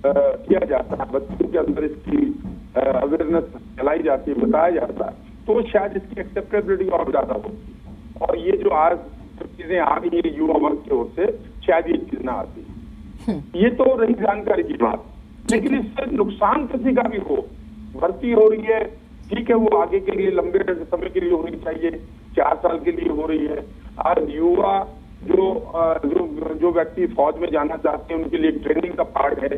किया जाता है, बच्चों के अंदर इसकी अवेयरनेस चलाई जाती है, बताया जाता है, तो शायद इसकी एक्सेप्टेबिलिटी और ज्यादा होगी। और ये जो आज चीजें आ रही है युवा वर्ग की ओर से, शायद ये चीज ना आती। ये तो रही जानकारी की बात, लेकिन इससे नुकसान किसी का भी हो, भर्ती हो रही है, ठीक है, वो आगे के लिए लंबे समय के लिए होनी चाहिए, 4 साल के लिए हो रही है। आज युवा जो व्यक्ति फौज में जाना चाहते हैं, उनके लिए ट्रेनिंग का पार्ट है,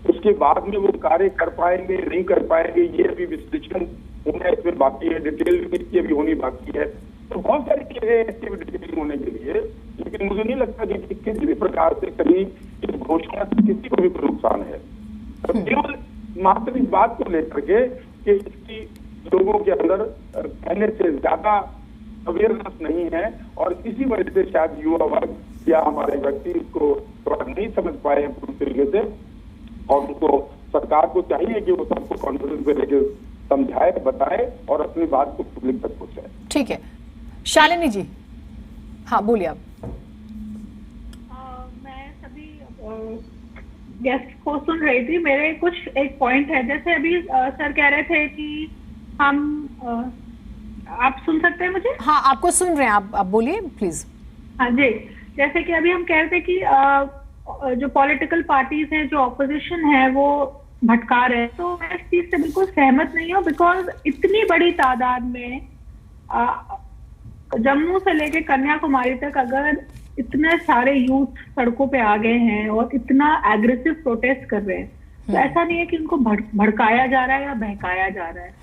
उसके बाद में वो कार्य कर पाएंगे नहीं कर पाएंगे, ये अभी विश्लेषण होना इसमें बाकी है, डिटेल इसकी अभी होनी बाकी है। तो बहुत सारी चीजें ऐसी डिटेलिंग होने के लिए, लेकिन मुझे नहीं लगता कि किसी भी प्रकार से कहीं इस घोषणा से किसी को भी कोई नुकसान है। केवल मात्र इस बात को लेकर के कि इसकी लोगों के अंदर पहले से ज्यादा अवेयरनेस नहीं है, और इसी वजह से शायद युवा वर्ग या हमारे व्यक्ति इसको थोड़ा नहीं समझ पाए हैं पूरी तरीके से, और उनको सरकार को चाहिए कि वो सबको कॉन्फिडेंस में लेकर समझाए, बताए और अपनी बात को पब्लिक तक पहुंचाए। ठीक है, शालिनी जी, हाँ बोलिए आप। मैं सभी गेस्ट को सुन रही थी, मेरे कुछ एक पॉइंट है, जैसे अभी सर कह रहे थे कि हम आप सुन सकते हैं मुझे? हाँ, आपको सुन रहे हैं, आप बोलिए प्लीज। हाँ जी, जैसे कि अभी हम कह रहे थे कि जो पॉलिटिकल पार्टीज हैं, जो ऑपोजिशन है, वो भटका रहे हैं, तो मैं इस चीज से बिल्कुल सहमत नहीं हूँ। बिकॉज इतनी बड़ी तादाद में जम्मू से लेके कन्याकुमारी तक अगर इतने सारे यूथ सड़कों पे आ गए हैं और इतना एग्रेसिव प्रोटेस्ट कर रहे हैं, तो ऐसा नहीं है कि उनको भड़काया जा रहा है या बहकाया जा रहा है।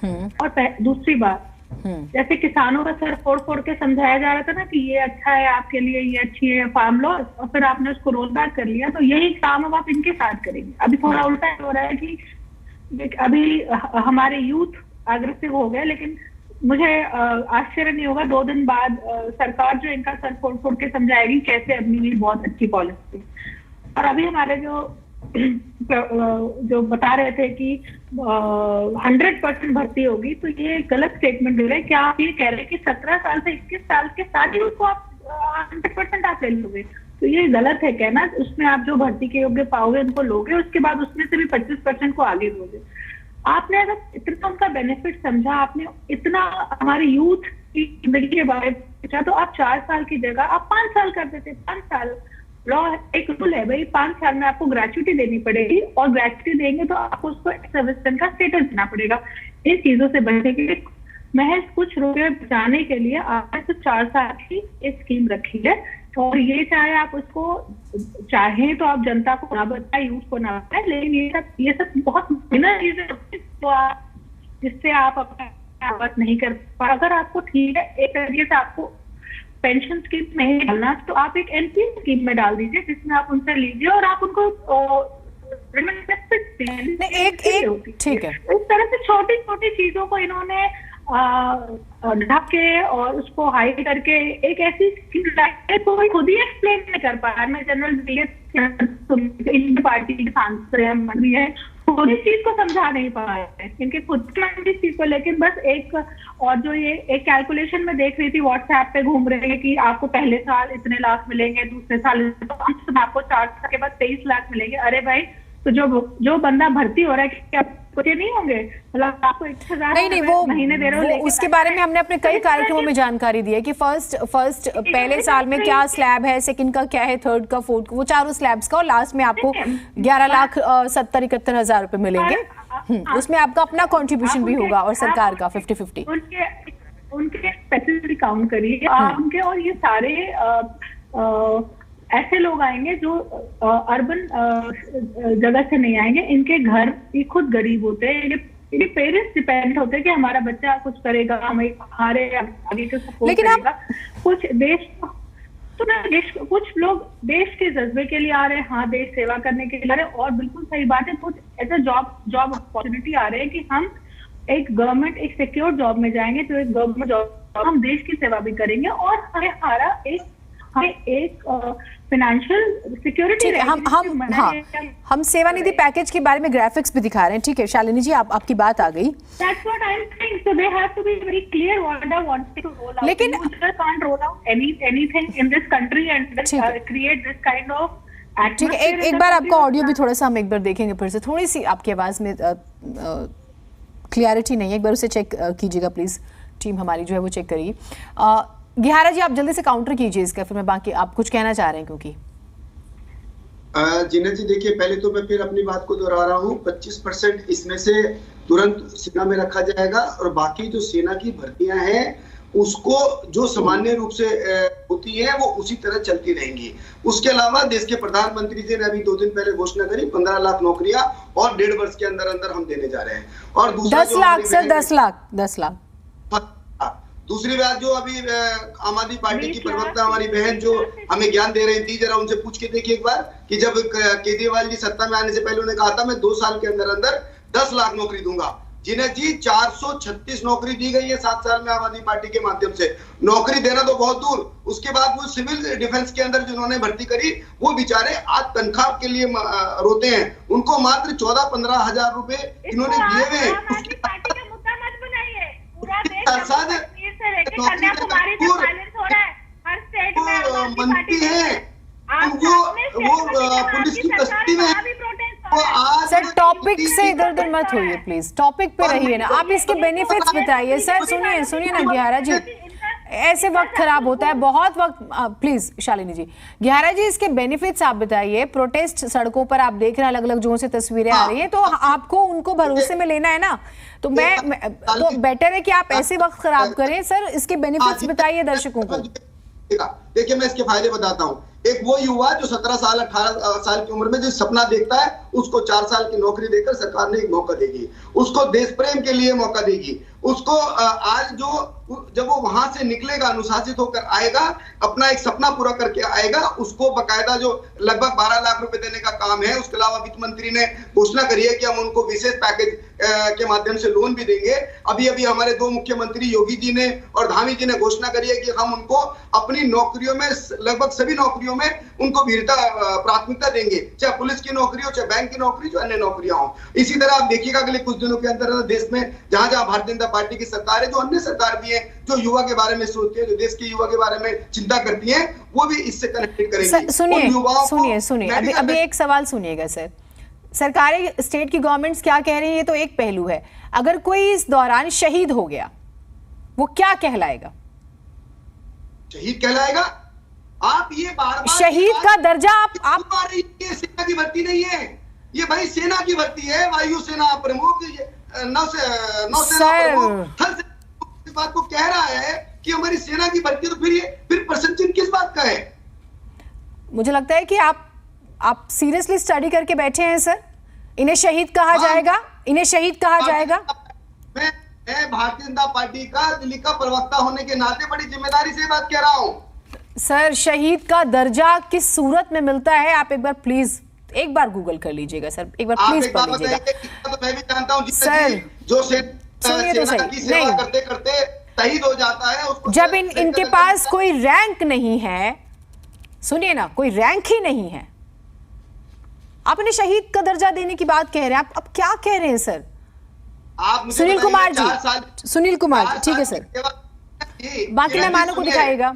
और दूसरी बात, जैसे किसानों का सर फोड़ फोड़ के समझाया जा रहा था ना कि ये अच्छा है आपके लिए, ये अच्छी है फार्म लॉ, और फिर आपने उसको रोल बैक कर लिया, तो यही काम अब आप इनके साथ करेंगे। अभी थोड़ा उल्टा हो रहा है कि अभी हमारे यूथ एग्रेसिव हो गए, लेकिन मुझे आश्चर्य नहीं होगा 2 दिन बाद सरकार जो इनका सर फोड़ फोड़ के समझाएगी कैसे अपनी बहुत अच्छी पॉलिसी। और अभी हमारे जो बता रहे थे कि 100% भर्ती होगी, तो ये गलत स्टेटमेंट दे रहे हैं। क्या आप ये कह रहे हैं कि 17 साल से 21 साल के साथ ही उसको आप 100% आप ले लोगे, तो ये गलत है कहना। उसमें आप जो भर्ती के योग्य पाओगे उनको लोगे, उसके बाद उसमें से भी 25% को आगे दोगे। आपने अगर इतना उनका बेनिफिट समझा, आपने इतना हमारे यूथ की जिंदगी के बारे में सोचा, तो आप 4 साल की जगह आप 5 साल कर देते। 5 साल लॉ एक रूल है भाई, 5 साल में आपको ग्रेच्युटी देनी पड़ेगी, और ग्रेच्युटी देंगे तो आपको उसको सर्विसमैन का स्टेटस देना पड़ेगा। इन चीजों से बचने के लिए महज कुछ रुपए बचाने के लिए आपने सिर्फ 4 साल की एक स्कीम रखी है। और ये चाहे आप उसको चाहें तो आप जनता को ना बताएं, यूथ को ना बताएं, लेकिन ये सब बहुत माइनर चीजें तो आप जिससे आप अपना बात नहीं कर पा। अगर आपको ठीक है एक तरीके से आपको पेंशन स्कीम में डालना, तो आप एक एनपीएस स्कीम में डाल दीजिए, जिसमें आप उनसे लीजिए और आप उनको ठीक है। इस तरह से छोटी छोटी चीजों को इन्होंने ढक के और उसको हाइड करके एक ऐसी स्कीम कोई खुद ही एक्सप्लेन नहीं कर पाया। मैं जनरल इंडियन पार्टी के सांसद है, मंत्री है, खुद इस चीज को समझा नहीं पाए इनके खुद के इस चीज को। लेकिन बस एक और जो ये एक कैलकुलेशन में देख रही थी, व्हाट्सएप पे घूम रहे हैं कि आपको पहले साल इतने लाख मिलेंगे, दूसरे साल तो आपको 4 साल के बाद 23 लाख मिलेंगे। अरे भाई, तो जो बंदा भर्ती हो रहा है क्या कुछ नहीं होंगे? मतलब आपको 1000 नहीं वो महीने दे रहे हो, उसके बारे में हमने अपने कई कार्यक्रमों में जानकारी दी है कि फर्स्ट पहले साल में क्या स्लैब है, सेकंड का क्या है, थर्ड का, फोर्थ का, वो चारों स्लैब्स का, और लास्ट में आपको 11,70,71,000 रुपए मिलेंगे। उसमें आपका अपना कंट्रीब्यूशन भी होगा और सरकार का 50-50। उनके स्पेसिफिक काउंट करिए उनके, और ये सारे ऐसे लोग आएंगे जो अर्बन जगह से नहीं आएंगे। इनके घर ये खुद गरीब होते हैं, ये पेरेंट्स डिपेंड होते हैं कि हमारा बच्चा कुछ करेगा, हमारे आगे के सपोर्ट करेगा। कुछ कुछ लोग देश के जज्बे के लिए आ रहे हैं, हाँ, देश सेवा करने के लिए आ रहे हैं, और बिल्कुल सही बात है। कुछ ऐसा जॉब अपॉर्चुनिटी आ रहे हैं कि हम एक गवर्नमेंट एक सिक्योर जॉब में जाएंगे, तो एक गवर्नमेंट जॉब हम देश की सेवा भी करेंगे, और हमारा एक फाइनेंशियल सिक्योरिटी। हम सेवानिधि पैकेज के बारे में ग्राफिक्स भी दिखा रहे हैं। ठीक है शालिनी जी, आपकी बात आ गई। That's what I'm saying. So they have to be very clear what they want to roll out. लेकिन you can't roll out anything in this country and create this kind of ठीक है। एक बार आपका ऑडियो भी थोड़ा सा हम एक बार देखेंगे फिर से, थोड़ी सी आपकी आवाज में क्लियरिटी नहीं है, एक बार उसे चेक कीजिएगा प्लीज। टीम हमारी जो है वो चेक करिए। गिहारा जी, आप जल्दी से काउंटर कीजिए इसका, फिर मैं बाकी आप कुछ कहना चाह रहे हैं क्योंकि जीनत जी देखिए, पहले तो मैं फिर अपनी बात को दोहरा रहा हूँ। 25% इसमें से तुरंत सेना में रखा जाएगा, और बाकी जो सेना की भर्तियां हैं उसको जो सामान्य रूप से होती है वो उसी तरह चलती रहेंगी। उसके अलावा देश के प्रधानमंत्री जी ने अभी 2 दिन पहले घोषणा करी 15 लाख नौकरियां और 1.5 वर्ष के अंदर अंदर हम देने जा रहे हैं। और दूसरा 10 लाख सर, 10 लाख दूसरी बात, जो अभी आम आदमी पार्टी की प्रवक्ता हमारी बहन जो हमें ज्ञान दे रही थी, जरा उनसे पूछ के देखिए एक बार कि जब केजरीवाल जी सत्ता में आने से पहले उन्होंने कहा था मैं 2 साल के अंदर अंदर 10 लाख नौकरी दूंगा। जिन्हें जी 436 नौकरी दी गई है 7 साल में आम आदमी पार्टी के माध्यम से। नौकरी देना तो बहुत दूर, उसके बाद वो सिविल डिफेंस के अंदर जिन्होंने भर्ती करी वो बेचारे आज तनख्वाह के लिए रोते हैं। उनको मात्र 14-15 हजार रुपए इन्होंने दिए हुए मंत्री है, वो पुलिस की कस्टडी में है। सर टॉपिक से इधर उधर मत होइए प्लीज, टॉपिक पे रहिए ना। आप इसके बेनिफिट्स बताइए सर। सुनिए ना गिहारा जी, ऐसे वक्त खराब होता है, बहुत वक्त। प्लीज शालिनी जी, गिहारा जी, इसके बेनिफिट्स आप बताइए। प्रोटेस्ट सड़कों पर आप देख रहे हैं, अलग अलग जगहों से तस्वीरें आ रही हैं, तो आपको उनको भरोसे में लेना है ना। तो तो बेटर है कि आप ऐसे वक्त खराब करें। सर इसके बेनिफिट्स बताइए दर्शकों को। देखिए मैं इसके फायदे बताता हूँ। एक वो युवा जो 17 साल 18 साल की उम्र में जो सपना देखता है, उसको 4 साल की नौकरी देकर सरकार ने एक मौका देगी, उसको देश प्रेम के लिए मौका देगी, उसको आज जब वो वहां से निकलेगा, अनुशासित होकर आएगा, अपना एक सपना पूरा करके आएगा, उसको बकायदा जो लगभग 12 लाख रुपए देने का काम है। उसके अलावा वित्त मंत्री ने घोषणा करी है कि हम उनको विशेष पैकेज के माध्यम से लोन भी देंगे। अभी अभी हमारे 2 मुख्यमंत्री योगी जी ने और धामी जी ने घोषणा करी है कि हम उनको अपनी नौकरियों में, लगभग सभी नौकरियों में उनको प्राथमिकता देंगे, चाहे पुलिस की नौकरी हो, चाहे बैंक की नौकरी, चाहे अन्य नौकरियां हो। इसी तरह आप देखिएगा अगले कुछ दिनों के अंदर देश में जहां जहां भारतीय जनता पार्टी की सरकार है, जो अन्य सरकार भी है जो युवा के बारे में सोचती है, जो देश के युवा के बारे में चिंता करती है, वो भी इससे कनेक्टेड करेंगी। सुनिए अभी एक सवाल सुनिएगा सर। सरकारें, स्टेट की गवर्नमेंट्स क्या कह रही है, ये तो एक पहलू है। अगर कोई इस दौरान शहीद हो गया, वो क्या कहलाएगा? शहीद कहलाएगा। आप ये बार-बार शहीद का दर्जा आप ये सेना की भर्ती नहीं है, ये भाई सेना की भर्ती है। वायुसेना प्रमुख, नौसेना प्रमुख, थल सेना इस बात को कह रहा है कि हमारी सेना की भर्ती, तो फिर प्रश्न चिन्ह किस बात का है? मुझे लगता है कि आप सीरियसली स्टडी करके बैठे हैं सर। इन्हें शहीद कहा जाएगा, इन्हें शहीद कहा जाएगा। मैं भारतीय जनता पार्टी का दिल्ली का प्रवक्ता होने के नाते बड़ी जिम्मेदारी से बात कह रहा हूं। सर, शहीद का दर्जा किस सूरत में मिलता है, आप एक बार प्लीज एक बार गूगल कर लीजिएगा सर, एक बार प्लीज पढ़ लीजिएगा। तो मैं भी जानता हूं सर, जो सेना की सेवा करते करते शहीद हो जाता है, उसको जब इनके पास कोई रैंक नहीं है, सुनिए ना, कोई रैंक ही नहीं है, आप इन्हें शहीद का दर्जा देने की बात कह रहे हैं। आप अब क्या कह रहे हैं सर? सुनील कुमार जी, सुनील कुमार जी, ठीक है सर, बाकी मेहमानों को दिखाएगा।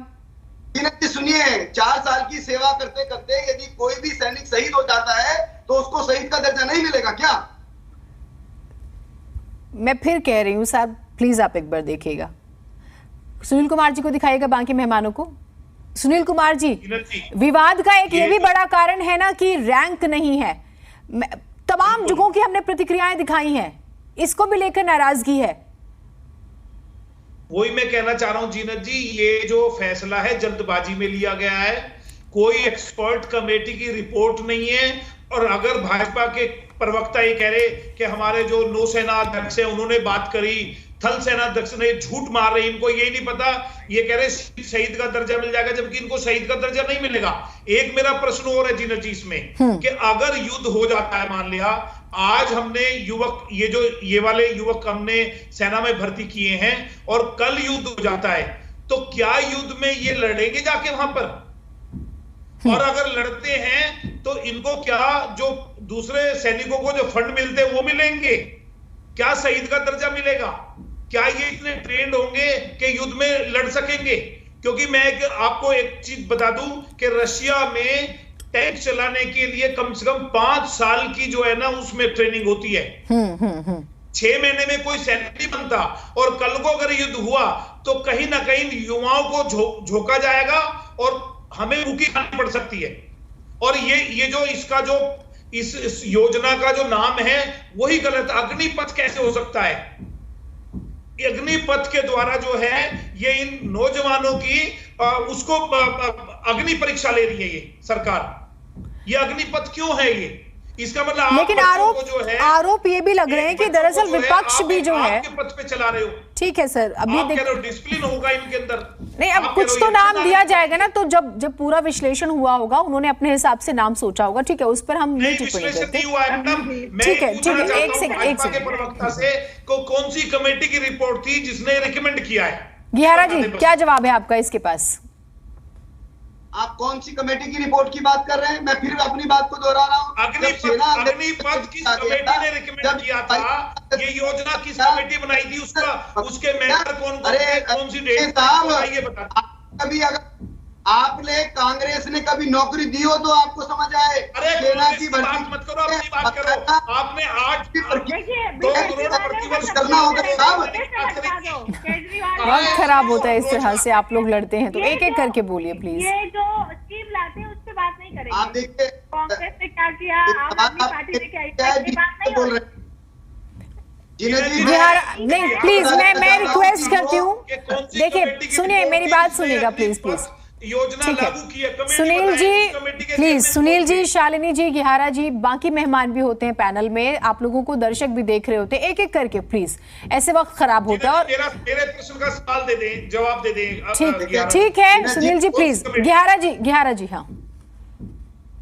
सुनिए, 4 साल की सेवा करते करते यदि कोई भी सैनिक शहीद हो जाता है तो उसको शहीद का दर्जा नहीं मिलेगा क्या? मैं फिर कह रही हूं सर, प्लीज आप एक बार देखिएगा। सुनील कुमार जी को दिखाइएगा, बाकी मेहमानों को। सुनील कुमार जी, विवाद का एक ये भी बड़ा कारण है ना कि रैंक नहीं है। तमाम जगहों की हमने प्रतिक्रियाएं दिखाई हैं, इसको भी लेकर नाराजगी है। वही मैं कहना चाह रहा हूं जीनत जी, ये जो फैसला है जल्दबाजी में लिया गया है, कोई एक्सपर्ट कमेटी की रिपोर्ट नहीं है। और अगर भाजपा के प्रवक्ता ये कह रहे कि हमारे जो नौसेना अध्यक्ष है उन्होंने बात करी, थल सेना अध्यक्ष ने झूठ मार रहे, इनको ये नहीं पता, ये कह रहे शहीद का दर्जा मिल जाएगा, जबकि इनको शहीद का दर्जा नहीं मिलेगा। एक मेरा प्रश्न और है जीनत जी इसमें, कि अगर युद्ध हो जाता है, मान लिया आज हमने युवक, ये वाले युवक हमने सेना में भर्ती किए हैं और कल युद्ध हो जाता है, तो क्या युद्ध में ये लड़ेंगे जाके वहां पर? और अगर लड़ते हैं तो इनको क्या जो दूसरे सैनिकों को जो फंड मिलते हैं वो मिलेंगे? क्या शहीद का दर्जा मिलेगा? क्या ये इतने ट्रेंड होंगे कि युद्ध में लड़ सकेंगे? क्योंकि मैं आपको एक चीज बता दूं कि रशिया में टैंक चलाने के लिए कम से कम 5 साल की जो है ना उसमें ट्रेनिंग होती है। 6 महीने में कोई सैनिक नहीं बनता। और कल को अगर युद्ध हुआ तो कहीं ना कहीं युवाओं को झोंका जाएगा और हमें मुक्की खानी पड़ सकती है। और ये जो इसका जो इस योजना का जो नाम है वही गलत। अग्निपथ कैसे हो सकता है? अग्निपथ के द्वारा जो है ये इन नौजवानों की उसको अग्नि परीक्षा ले रही है ये सरकार। ये अग्निपथ क्यों है ये? इसका मतलब लेकिन आरोप ये भी लग रहे हैं कि दरअसल विपक्ष भी जो है पथ पे चला रहे हो। ठीक है सर, अभी डिसिप्लिन होगा इनके अंदर। नहीं, अब कुछ तो नाम दिया जाएगा ना, तो जब पूरा विश्लेषण हुआ होगा उन्होंने अपने हिसाब से नाम सोचा होगा। ठीक है, उस पर हम नहीं टिप्पणी करते। ठीक है, एक सेकंड प्रवक्ता से कौन सी कमेटी की रिपोर्ट थी जिसने रिकमेंड किया है? गिहारा जी, क्या जवाब है आपका इसके पास? आप कौन सी कमेटी की रिपोर्ट की बात कर रहे हैं? मैं फिर अपनी बात को दोहरा रहा हूं। अग्निपथ किस कमेटी ने रिकमेंड किया था? ये योजना किस कमेटी बनाई थी? उसके मेंबर कौन सी डेट ये बता। कभी अगर आपने कांग्रेस ने कभी नौकरी दी हो तो आपको समझ आए। सेना की भर्ती मत करो, अपनी बात करो। आपने 2 करोड़ प्रतिवर्ष करना होगा साहब। बहुत खराब होता है इस तरह से आप लोग लड़ते हैं, तो एक एक करके बोलिए प्लीज। ये जो स्कीम लाते हैं उस पे बात नहीं करेंगे। आप देखिए कांग्रेस ने क्या किया, आम आदमी पार्टी ने क्या किया, बोल रहे नहीं प्लीज, मैं रिक्वेस्ट करती हूँ। देखिए, सुनिए मेरी बात, सुनिएगा प्लीज प्लीज। ठीक है, सुनील जी प्लीज, सुनील जी, शालिनी जी, गिहारा जी, बाकी मेहमान भी होते हैं पैनल में, आप लोगों को दर्शक भी देख रहे होते हैं, एक एक करके प्लीज, ऐसे वक्त खराब होता है। और मेरे प्रश्न का सवाल दे दें, जवाब दे दें। ठीक है सुनील जी प्लीज। गिहारा जी हाँ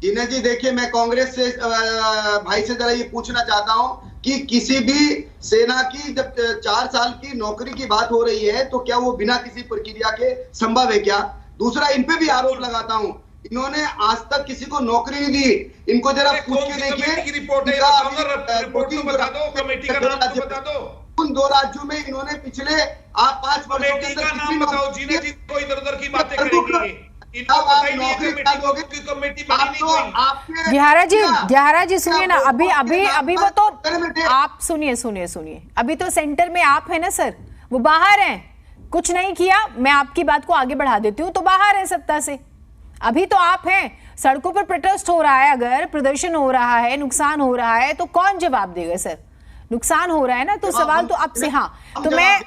जीना जी, देखिए मैं कांग्रेस से भाई से जरा ये पूछना चाहता हूँ कि किसी भी सेना की जब 4 साल की नौकरी की बात हो रही है तो क्या वो बिना किसी प्रक्रिया के संभव है क्या? दूसरा, इन पे भी आरोप लगाता हूं, इन्होंने आज तक किसी को नौकरी नहीं दी। इनको जरा पूछ के देखिए, उन 2 राज्यों में इन्होंने पिछले 5 वर्षों के अंदर कितनी बताओ जीना जी, कोई इधर-उधर की बातें करेंगे। ग्यारह जी सुनिए ना, अभी वो तो आप सुनिए, अभी तो सेंटर में आप है ना सर, वो बाहर हैं, कुछ नहीं किया। मैं आपकी बात को आगे बढ़ा देती हूँ, तो बाहर है सत्ता से, अभी तो आप हैं। सड़कों पर प्रोटेस्ट हो रहा है, अगर प्रदर्शन हो रहा है, नुकसान हो रहा है, तो कौन जवाब देगा सर? नुकसान हो रहा है ना, तो सवाल तो आपसे। हाँ, तो मैं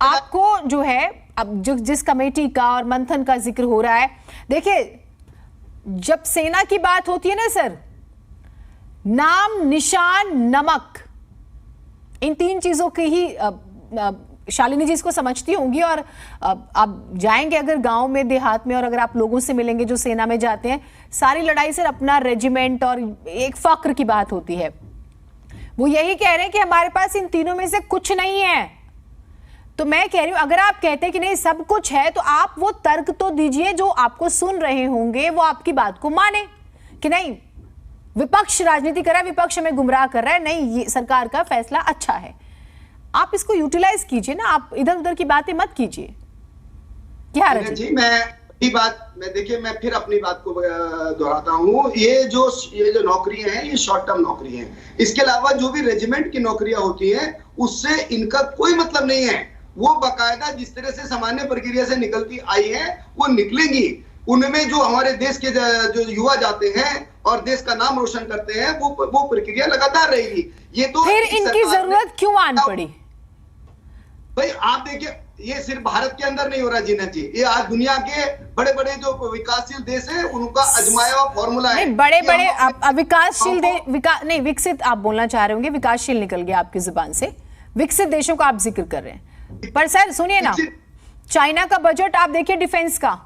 आपको जो है, अब जिस कमेटी का और मंथन का जिक्र हो रहा है, देखिए जब सेना की बात होती है ना सर, नाम, निशान, नमक, इन 3 चीजों की ही शालिनी जी इसको समझती होंगी। और आप जाएंगे अगर गांव में, देहात में, और अगर आप लोगों से मिलेंगे जो सेना में जाते हैं, सारी लड़ाई सर अपना रेजिमेंट और एक फक्र की बात होती है। वो यही कह रहे हैं कि हमारे पास इन तीनों में से कुछ नहीं है। तो मैं कह रही हूं, अगर आप कहते हैं कि नहीं सब कुछ है, तो आप वो तर्क तो दीजिए जो आपको सुन रहे होंगे वो आपकी बात को माने कि नहीं विपक्ष राजनीति कर रहा है, विपक्ष में गुमराह कर रहा है, नहीं ये सरकार का फैसला अच्छा है। आप इसको यूटिलाइज कीजिए ना, आप इधर उधर की बातें मत कीजिए। क्या जी, मैं देखिए, मैं फिर अपनी बात को दोहराता हूँ। ये जो नौकरी है, ये शॉर्ट टर्म नौकरी है। इसके अलावा जो भी रेजिमेंट की नौकरियां होती हैं, उससे इनका कोई मतलब नहीं है। वो बाकायदा जिस तरह से सामान्य प्रक्रिया से निकलती आई है, वो निकलेंगी। उनमें जो हमारे देश के जो युवा जाते हैं और देश का नाम रोशन करते हैं, वो प्रक्रिया लगातार रहेगी। ये तो फिर इनकी जरूरत क्यों आन पड़ी? भाई आप देखिए, ये सिर्फ भारत के अंदर नहीं हो रहा जीनत जी, ये आज दुनिया के बड़े बड़े जो विकासशील देश है उनका आजमाया हुआ फॉर्मूला है। बड़े विकासशील नहीं, विकसित आप बोलना चाह रहे होंगे, विकासशील निकल गया आपकी जुबान से, विकसित देशों का आप जिक्र कर रहे हैं। पर सर सुनिए ना, चाइना का बजट आप देखिए, डिफेंस का,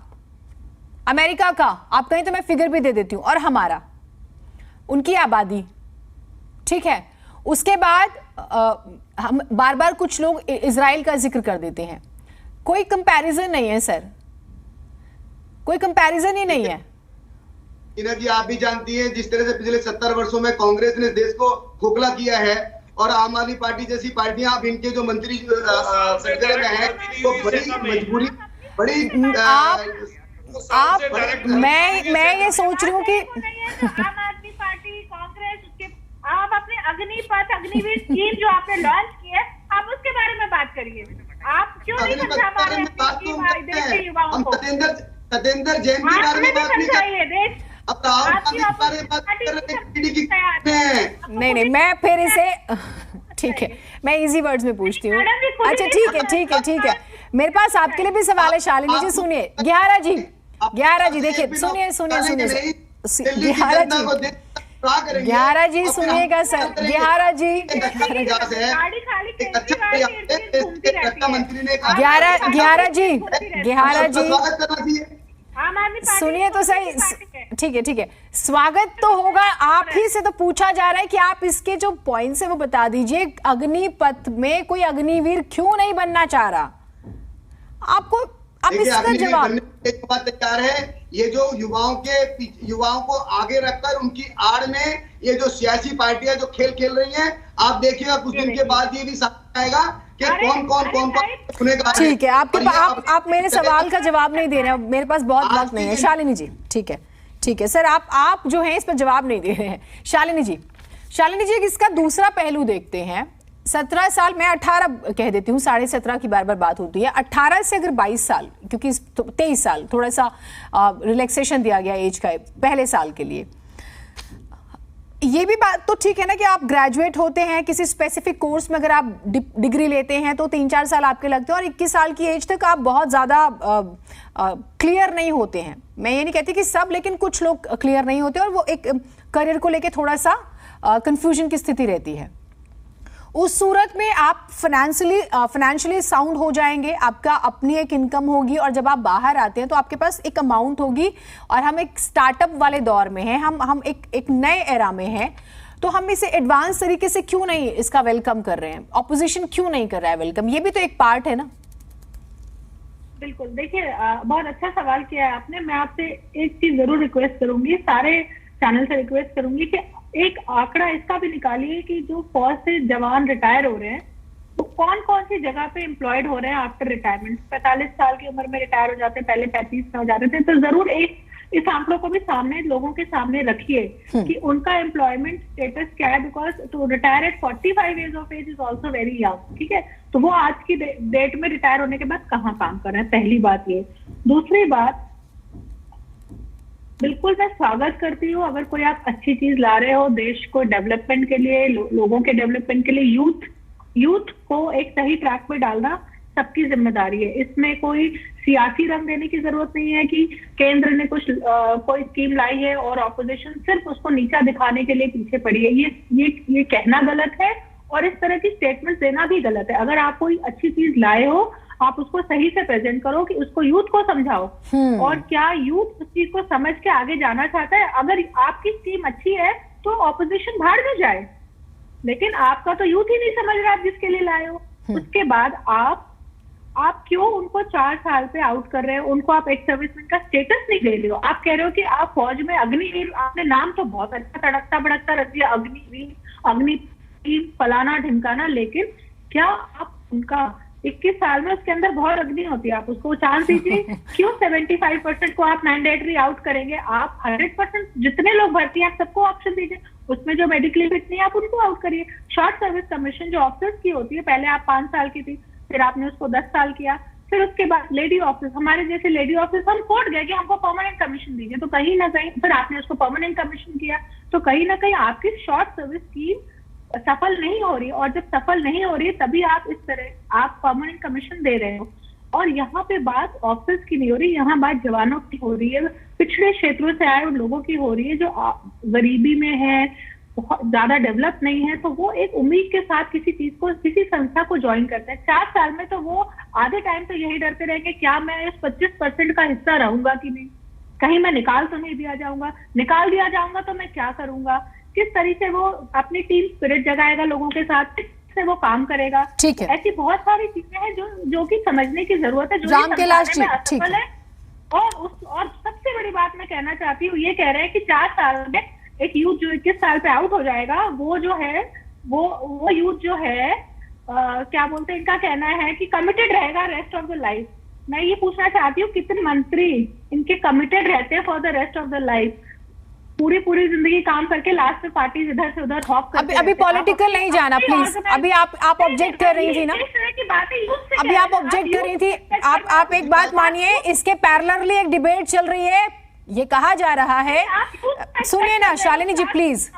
अमेरिका का, आप कहीं तो मैं फिगर भी दे देती हूं, और हमारा, उनकी आबादी, ठीक है। उसके बाद हम बार बार कुछ लोग इजराइल का जिक्र कर देते हैं, कोई कंपैरिजन नहीं है सर, कोई कंपैरिजन ही नहीं है। इन्हें जी आप भी जानती हैं, जिस तरह से पिछले 70 वर्षों में कांग्रेस ने देश को खोखला किया है, और आम आदमी पार्टी जैसी पार्टियां, अब इनके जो मंत्री सरकार में है, तो बड़ी मजबूरी, बड़ी मैं ये सोच रही हूँ कि आम आदमी पार्टी, कांग्रेस, आप अपने अग्निपथ, अग्निवीर स्कीम जो आपने लॉन्च की है, आप उसके बारे में बात करिए। आप क्यों नहीं समझा पा रहे हैं देश के युवाओं को? सतेंद्र जैन के बारे में बात नहीं कर रहे, अब नहीं, मैं फिर इसे ठीक है, मैं इजी वर्ड्स में पूछती हूँ। अच्छा ठीक है, मेरे पास आपके लिए भी सवाल है शालिनी जी, सुनिए। ग्यारह जी देखिए, सुनिए ग्यारह जी सुनिएगा सर, ग्यारह जी सुनिए तो सही, ठीक है, स्वागत तो होगा, आप ही से तो पूछा जा रहा है कि आप इसके जो पॉइंट्स है वो बता दीजिए। अग्निपथ में कोई अग्निवीर क्यों नहीं बनना चाह रहा? आपको आप इसका जवाब तैयार है। ये जो युवाओं को आगे रखकर उनकी आड़ में ये जो सियासी पार्टियां जो खेल रही हैं, आप देखिएगा कुछ दिन के बाद ये भी सामने आएगा कि कौन चुनेगा। ठीक है, आप मेरे सवाल का जवाब नहीं दे रहे हैं, मेरे पास बहुत वक्त नहीं है। शालिनी जी ठीक है सर, आप जो है इस पर जवाब नहीं दे रहे हैं। शालिनी जी इसका दूसरा पहलू देखते हैं। 17 साल, मैं 18 कह देती हूँ, 17.5 की बार बात होती है। 18 से अगर 22 साल, क्योंकि 23 साल थोड़ा सा रिलैक्सेशन दिया गया एज का पहले साल के लिए। ये भी बात तो ठीक है ना कि आप ग्रेजुएट होते हैं किसी स्पेसिफिक कोर्स में, अगर आप डिग्री लेते हैं तो 3-4 साल आपके लगते हैं, और 21 साल की एज तक आप बहुत ज़्यादा क्लियर नहीं होते हैं। मैं ये नहीं कहती कि सब, लेकिन कुछ लोग क्लियर नहीं होते, और वो एक करियर को लेके थोड़ा सा कंफ्यूजन की स्थिति रहती है। उस सूरत में आप फाइनेंशियली साउंड हो जाएंगे, आपका अपनी एक इनकम होगी, और जब आप बाहर आते हैं तो आपके पास एक अमाउंट होगी, और हम एक स्टार्टअप वाले दौर में हैं, हम एक नए एरा में हैं। तो हम इसे एडवांस तरीके से क्यों नहीं इसका वेलकम कर रहे हैं? ऑपोजिशन क्यों नहीं कर रहा है वेलकम? ये भी तो एक पार्ट है ना। बिल्कुल, देखिए बहुत अच्छा सवाल किया है आपने। मैं आपसे एक चीज जरूर रिक्वेस्ट करूंगी, सारे चैनल से रिक्वेस्ट करूंगी कि एक आंकड़ा इसका भी निकालिए कि जो फौज से जवान रिटायर हो रहे हैं तो कौन कौन सी जगह पे एम्प्लॉयड हो रहे हैं आफ्टर रिटायरमेंट। 45 साल की उम्र में रिटायर हो जाते हैं, पहले 35 में हो जाते थे। तो जरूर एक इस आंकड़ों को भी सामने लोगों के सामने रखिए कि उनका एम्प्लॉयमेंट स्टेटस क्या है, because to retire at 45 years of age is also very young. ठीक है, तो वो आज की डेट में रिटायर होने के बाद कहाँ काम कर रहे हैं, पहली बात ये। दूसरी बात, बिल्कुल मैं स्वागत करती हूँ अगर कोई आप अच्छी चीज ला रहे हो देश को डेवलपमेंट के लिए, लोगों के डेवलपमेंट के लिए। यूथ को एक सही ट्रैक पे डालना सबकी जिम्मेदारी है। इसमें कोई सियासी रंग देने की जरूरत नहीं है कि केंद्र ने कोई स्कीम लाई है और ऑपोजिशन सिर्फ उसको नीचा दिखाने के लिए पीछे पड़ी है। ये कहना गलत है और इस तरह की स्टेटमेंट देना भी गलत है। अगर आप कोई अच्छी चीज लाए हो, आप उसको सही से प्रेजेंट करो कि उसको यूथ को समझाओ और क्या यूथ उस चीज को समझ के आगे जाना चाहता है। अगर आपकी स्कीम अच्छी है तो ऑपोजिशन भाड़ में जाए, लेकिन आपका तो यूथ ही नहीं समझ रहा आप जिसके लिए लाए हो। उसके बाद आप क्यों उनको 4 साल पे आउट कर रहे हो? उनको आप एक सर्विसमैन का स्टेटस नहीं दे रहे हो। आप कह रहे हो कि आप फौज में अग्निवीर, आपने नाम तो बहुत अच्छा तड़कता भड़कता रख दिया, अग्निवीर, अग्नि फलाना ढिमकाना, लेकिन क्या आप उनका 21 साल में उसके अंदर बहुत अग्नि होती है, आप उसको चांस दीजिए। क्यों 75% को आप मैंडेटरी आउट करेंगे? आप 100% जितने लोग भर्ती हैं आप सबको ऑप्शन दीजिए, उसमें जो मेडिकली फिट नहीं है आप उनको आउट करिए। शॉर्ट सर्विस कमीशन जो ऑफिसर्स की होती है, पहले आप 5 साल की थी, फिर आपने उसको 10 साल किया, फिर उसके बाद लेडी ऑफिस, हमारे जैसे लेडी ऑफिस हम कोर्ट गए कि हमको परमानेंट कमीशन दीजिए, तो कहीं ना कहीं फिर आपने उसको परमानेंट कमीशन किया, तो कहीं ना कहीं आपकी शॉर्ट सर्विस स्कीम सफल नहीं हो रही। और जब सफल नहीं हो रही तभी आप इस तरह आप परमानेंट कमीशन दे रहे हो। और यहाँ पे बात ऑफिस की नहीं हो रही, यहाँ बात जवानों की हो रही है, पिछड़े क्षेत्रों से आए उन लोगों की हो रही है जो गरीबी में है, बहुत ज्यादा डेवलप नहीं है, तो वो एक उम्मीद के साथ किसी चीज को, किसी संस्था को ज्वाइन करते हैं। 4 साल में तो वो आधे टाइम तो यही डरते रहेंगे क्या मैं इस 25% का हिस्सा रहूंगा कि नहीं, कहीं मैं निकाल तो नहीं दिया जाऊंगा, निकाल दिया जाऊंगा तो मैं क्या करूंगा, किस तरीके से वो अपनी टीम स्पिरिट जगाएगा लोगों के साथ, किससे वो काम करेगा। ठीक है, ऐसी बहुत सारी चीजें हैं जो कि समझने की जरूरत है, जो असफल है। और सबसे बड़ी बात मैं कहना चाहती हूँ, ये कह रहे हैं कि 4 साल में एक यूथ जो 21 साल पे आउट हो जाएगा, वो जो है वो यूथ जो है क्या बोलते हैं, इनका कहना है कि कमिटेड रहेगा रेस्ट ऑफ द लाइफ। मैं ये पूछना चाहती हूँ कितने मंत्री इनके कमिटेड रहते हैं for the rest of the life, पूरी जिंदगी काम करके लास्ट में पार्टी इधर से उधर हॉप करते। अभी पॉलिटिकल नहीं जाना प्लीज। अभी आप ऑब्जेक्ट कर रही थी ना, अभी आप ऑब्जेक्ट कर रही थी। आप एक बात मानिए, इसके पैरेलली एक डिबेट चल रही है। ये कहा जा रहा है, सुनिए ना शालिनी जी प्लीज,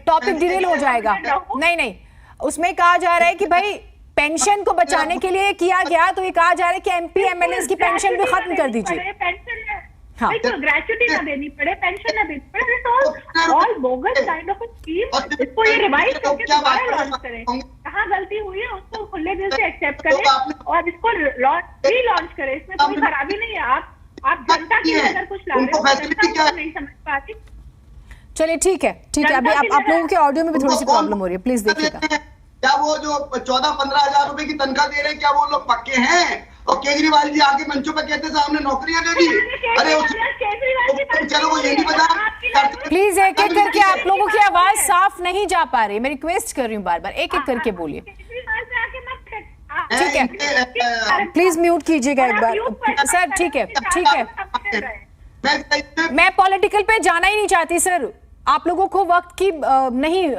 टॉपिक डिरेल हो जाएगा। नहीं, उसमें कहा जा रहा है कि भाई पेंशन को बचाने के लिए किया गया, तो ये कहा जा रहा है कि एमपी एमएलए की पेंशन भी खत्म कर दीजिए। हाँ, ग्रेचुटी ना देनी पड़े, पेंशन ना देनी पड़े, all bogus kind of scheme. इसको ये रिवाइज करके दोबारा लॉन्च करें, कहाँ गलती हुई है उसको खुले दिल से एक्सेप्ट करें और इसको री-लॉन्च करें। इसमें कोई खराबी नहीं है। आप जनता की अगर कुछ ला रहे हो, जनता नहीं समझ पाती। चलिए ठीक है। अभी आप लोगों के ऑडियो में भी थोड़ी सी प्रॉब्लम हो रही है, प्लीज देखिएगा। क्या वो जो 14-15 हजार रुपए की तनख्वाह दे रहे हैं, क्या वो लोग पक्के हैं? और केजरीवाल जी आगे मंचों पे कहते साहब हमने नौकरियां दे दी। अरे चलो वो ये नहीं पता। प्लीज एक एक करके, आप लोगों की आवाज साफ नहीं जा पा रही, मैं रिक्वेस्ट कर रही हूँ बार बार, एक एक करके बोलिए। ठीक है, प्लीज म्यूट कीजिएगा एक बार सर। ठीक है, मैं पॉलिटिकल पे जाना ही नहीं चाहती सर। आप लोगों को वक्त की नहीं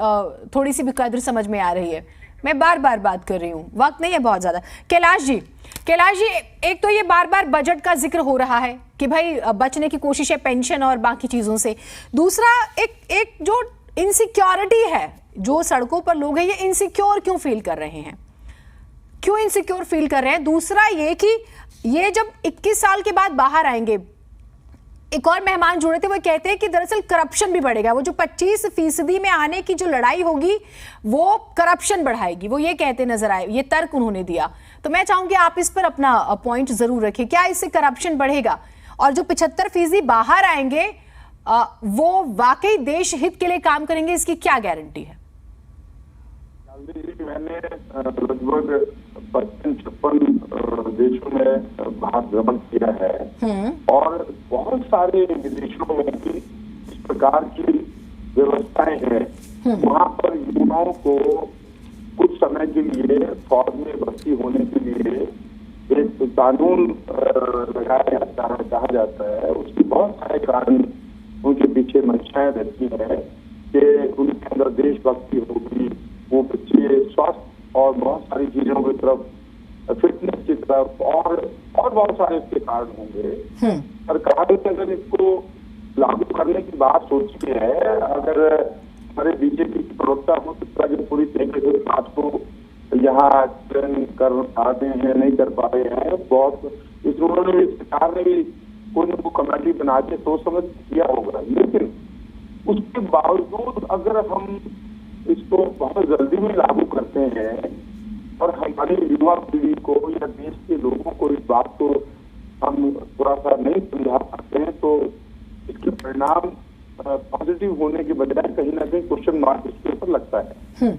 थोड़ी सी भी कद्र समझ में आ रही है। मैं बार बार बात कर रही हूँ, वक्त नहीं है बहुत ज्यादा। कैलाश जी, एक तो ये बार बार बजट का जिक्र हो रहा है कि भाई बचने की कोशिश है पेंशन और बाकी चीजों से। दूसरा एक जो इनसिक्योरिटी है, जो सड़कों पर लोग हैं, ये इनसिक्योर क्यों फील कर रहे हैं, क्यों इनसिक्योर फील कर रहे हैं? दूसरा ये कि ये जब 21 साल के बाद बाहर आएंगे, एक और मेहमान जुड़े थे, वो कहते हैं कि दरअसल करप्शन भी बढ़ेगा। वो जो 25% में आने की जो लड़ाई होगी वो करप्शन बढ़ाएगी, वो ये कहते नजर आए, ये तर्क उन्होंने दिया। तो मैं चाहूंगी आप इस पर अपना पॉइंट जरूर रखें, क्या इससे करप्शन बढ़ेगा? और जो 75% बाहर आएंगे वो वाकई देश हित के लिए काम करेंगे, इसकी क्या गारंटी है? मैंने लगभग 55 देशों में बाहर भ्रमण किया है और बहुत सारे विदेशों में भी इस प्रकार की व्यवस्थाएं हैं। वहाँ पर युवाओं को कुछ समय के लिए फौज में भर्ती होने के लिए एक कानून लगाया जाता है, कहा जाता है। उसके बहुत सारे कारण उनके पीछे मंशाएं रहती है कि उनके अंदर देशभक्ति होगी, वो बच्चे स्वास्थ्य और बहुत सारी चीजों की तरफ, फिटनेस की तरफ और बहुत सारे इसके कारण होंगे। सरकार ने अगर इसको लागू करने की बात सोची है, अगर हमारे बीजेपी की प्रवक्ता हो सकता है पूरी तरीके से बात को यहाँ एक्सप्लेन कर पाते हैं, नहीं कर पा रहे हैं। बहुत इसरों ने भी, सरकार ने भी कोई न कोई कमेटी बना के सोच समझ किया होगा, लेकिन उसके बावजूद अगर हम इसको बहुत जल्दी में लागू करते हैं और हमारी युवा पीढ़ी को या देश के लोगों को इस बात को हम थोड़ा सा नहीं समझा पाते हैं, तो इसके परिणाम पॉजिटिव होने के बजाय कहीं ना कहीं क्वेश्चन मार्क इसके ऊपर लगता है।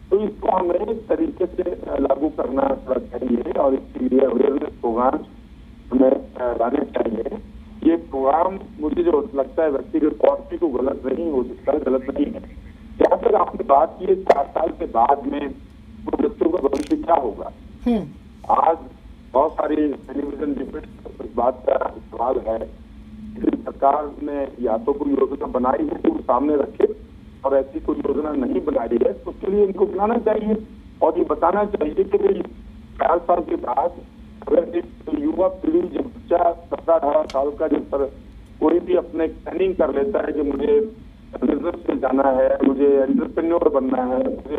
तो इसको हमें एक तरीके से लागू करना थोड़ा चाहिए और इसके लिए अवेयरनेस प्रोग्राम हमें लाने चाहिए। ये प्रोग्राम मुझे जो लगता है व्यक्तिगत तौर पर को गलत नहीं हो सकता, गलत नहीं है। जहाँ तक आपने बात की 4 साल के बाद में बच्चों का भविष्य क्या होगा, आज बहुत सारी टेलीविजन डिबेट इस बात का सवाल है। सरकार ने या तो कोई योजना बनाई है तो सामने रखे, और ऐसी कोई योजना नहीं बनाई है तो उसके लिए इनको बनाना चाहिए और ये बताना चाहिए कि भाई 4 साल के बाद अगर एक युवा पीढ़ी, जब बच्चा 17-18 साल का जब पर कोई भी अपने प्लानिंग कर लेता है कि मुझे बिजनेस में जाना है, मुझे एंटरप्रेन्योर बनना है, मुझे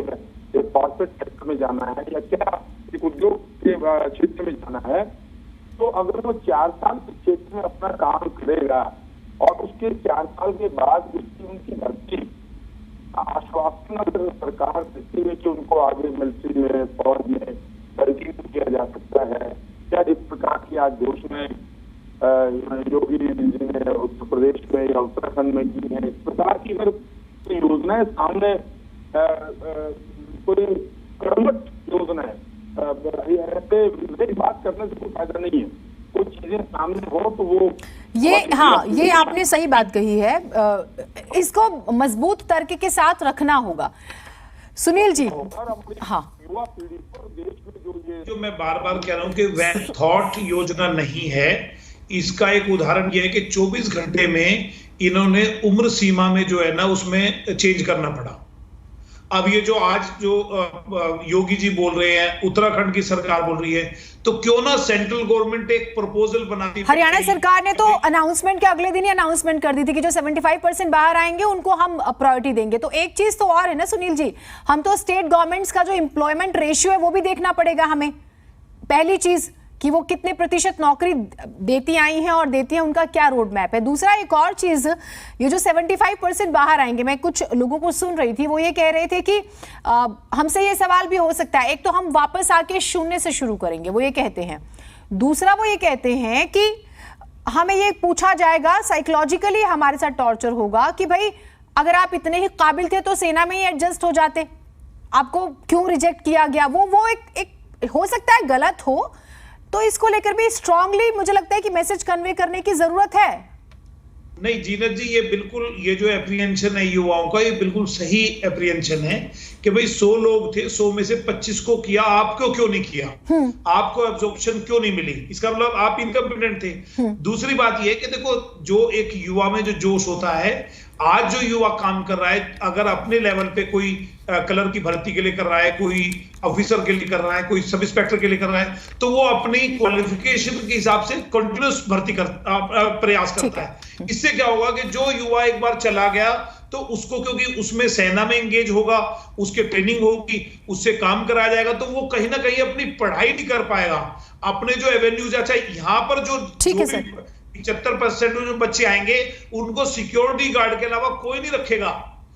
एक कॉर्पोरेट सेक्टर में जाना है या क्या एक उद्योग के क्षेत्र में जाना है, तो अगर वो 4 साल के क्षेत्र में अपना काम करेगा और उसके 4 साल के बाद उसकी उनकी भर्ती आश्वासन अगर सरकार देती है कि उनको आगे मिलिट्री में, फौज में भर्ती किया जा सकता है, क्या जिस प्रकार की आज घोष में योगी जी ने उत्तर प्रदेश में या उत्तराखंड में की है, इस प्रकार की अगर योजनाएं सामने कोई कर्मठ योजना है, ऐसे बात करने से कोई फायदा नहीं है। कुछ चीजें सामने हो तो वो ये आपने सही बात कही है, इसको मजबूत तर्क के साथ रखना होगा। सुनील जी, हाँ, युवा पीढ़ी पर देश में जो मैं बार बार कह रहा हूँ कि वैन थॉट योजना नहीं है। इसका एक उदाहरण यह है कि 24 घंटे में इन्होंने उम्र सीमा में जो है ना उसमें चेंज करना पड़ा। अब ये जो आज जो योगी जी बोल रहे हैं, उत्तराखंड की सरकार बोल रही है, तो क्यों ना सेंट्रल गवर्नमेंट एक प्रपोजल बनाती। हरियाणा सरकार ने तो अनाउंसमेंट के अगले दिन ही अनाउंसमेंट कर दी थी कि जो 75% बाहर आएंगे उनको हम प्रायोरिटी देंगे। तो एक चीज तो और है ना सुनील जी, हम तो स्टेट गवर्नमेंट्स का जो एम्प्लॉयमेंट रेशियो है वो भी देखना पड़ेगा हमें। पहली चीज कि वो कितने प्रतिशत नौकरी देती आई हैं और देती हैं, उनका क्या रोड मैप है। दूसरा एक और चीज, ये जो 75% बाहर आएंगे, मैं कुछ लोगों को सुन रही थी, वो ये कह रहे थे कि हमसे ये सवाल भी हो सकता है, एक तो हम वापस आके शून्य से शुरू करेंगे, वो ये कहते हैं। दूसरा वो ये कहते हैं कि हमें ये पूछा जाएगा, साइकोलॉजिकली हमारे साथ टॉर्चर होगा कि भाई अगर आप इतने ही काबिल थे तो सेना में ही एडजस्ट हो जाते, आपको क्यों रिजेक्ट किया गया। वो एक हो सकता है गलत हो, तो इसको लेकर भी स्ट्रांगली मुझे लगता है कि मैसेज कन्वे करने की जरूरत है। नहीं जीनत जी, ये बिल्कुल, ये जो एप्रीहेंशन है युवाओं का, ये बिल्कुल सही एप्रीहेंशन है कि भाई 100 लोग थे, 100 में से 25 को किया, आपको क्यों नहीं किया, आपको एब्जॉर्प्शन क्यों नहीं मिली, इसका मतलब आप इनकम्पिटेंट थे। दूसरी बात ये है कि देखो, जो एक युवा में जो जोश होता है, आज जो युवा काम कर रहा है, अगर अपने लेवल पे कोई कलर की भर्ती के लिए कर रहा है, कोई ऑफिसर के लिए कर रहा है, कोई सब इंस्पेक्टर के लिए कर रहा है, तो वो अपनी क्वालिफिकेशन के हिसाब से कंटिन्यूस भर्ती प्रयास करता है। इससे क्या होगा कि जो युवा एक बार चला गया तो उसको, क्योंकि उसमें सेना में एंगेज होगा, उसके ट्रेनिंग होगी, उससे काम कराया जाएगा, तो वो कहीं ना कहीं अपनी पढ़ाई नहीं कर पाएगा। अपने जो एवेन्यूज, अच्छा यहाँ पर जो 75% जो बच्चे आएंगे उनको सिक्योरिटी गार्ड के अलावा कोई नहीं रखेगा।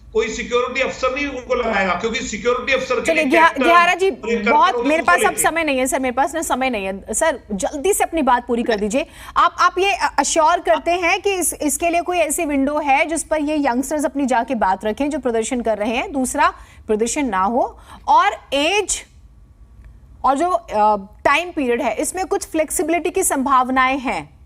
कोई सिक्योरिटी अफसर नहीं उनको लगाएगा, क्योंकि सिक्योरिटी अफसर के चलिए गिहारा जी, बहुत मेरे पास अब समय नहीं है सर, मेरे पास ना समय नहीं है सर, जल्दी से अपनी बात पूरी कर दीजिए। आप ये अश्योर करते हैं कि इसके लिए कोई ऐसी विंडो है जिस पर ये यंगस्टर्स अपनी जाके बात रखें जो प्रदर्शन कर रहे हैं, दूसरा प्रदर्शन ना हो, और एज और जो टाइम पीरियड है इसमें कुछ फ्लेक्सिबिलिटी की संभावनाएं हैं?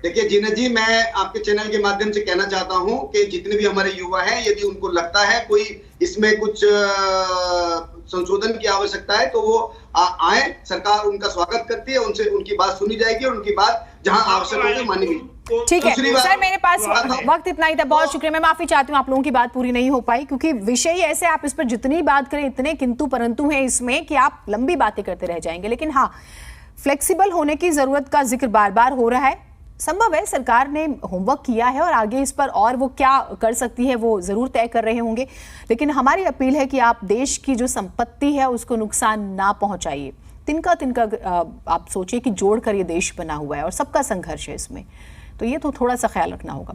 देखिए जीनत जी, मैं आपके चैनल के माध्यम से कहना चाहता हूं कि जितने भी हमारे युवा हैं, यदि उनको लगता है कोई इसमें कुछ संशोधन की आवश्यकता है तो वो आए, सरकार उनका स्वागत करती है, उनसे उनकी बात सुनी जाएगी और उनकी बात जहां आवश्यक होगी मानी गई। ठीक है सर, मेरे पास वक्त इतना ही था, बहुत शुक्रिया। मैं माफी चाहती हूँ, आप लोगों की बात पूरी नहीं हो पाई क्योंकि विषय ऐसे, आप इस पर जितनी बात करें इतने किंतु परंतु हैं इसमें कि आप लंबी बातें करते रह जाएंगे। लेकिन हाँ, फ्लेक्सिबल होने की जरूरत का जिक्र बार बार हो रहा है। संभव है सरकार ने होमवर्क किया है और आगे इस पर और वो क्या कर सकती है वो जरूर तय कर रहे होंगे, लेकिन हमारी अपील है कि आप देश की जो संपत्ति है उसको नुकसान ना पहुंचाइए। तिनका तिनका आप सोचिए कि जोड़कर ये देश बना हुआ है और सबका संघर्ष है इसमें, तो ये तो थोड़ा सा ख्याल रखना होगा।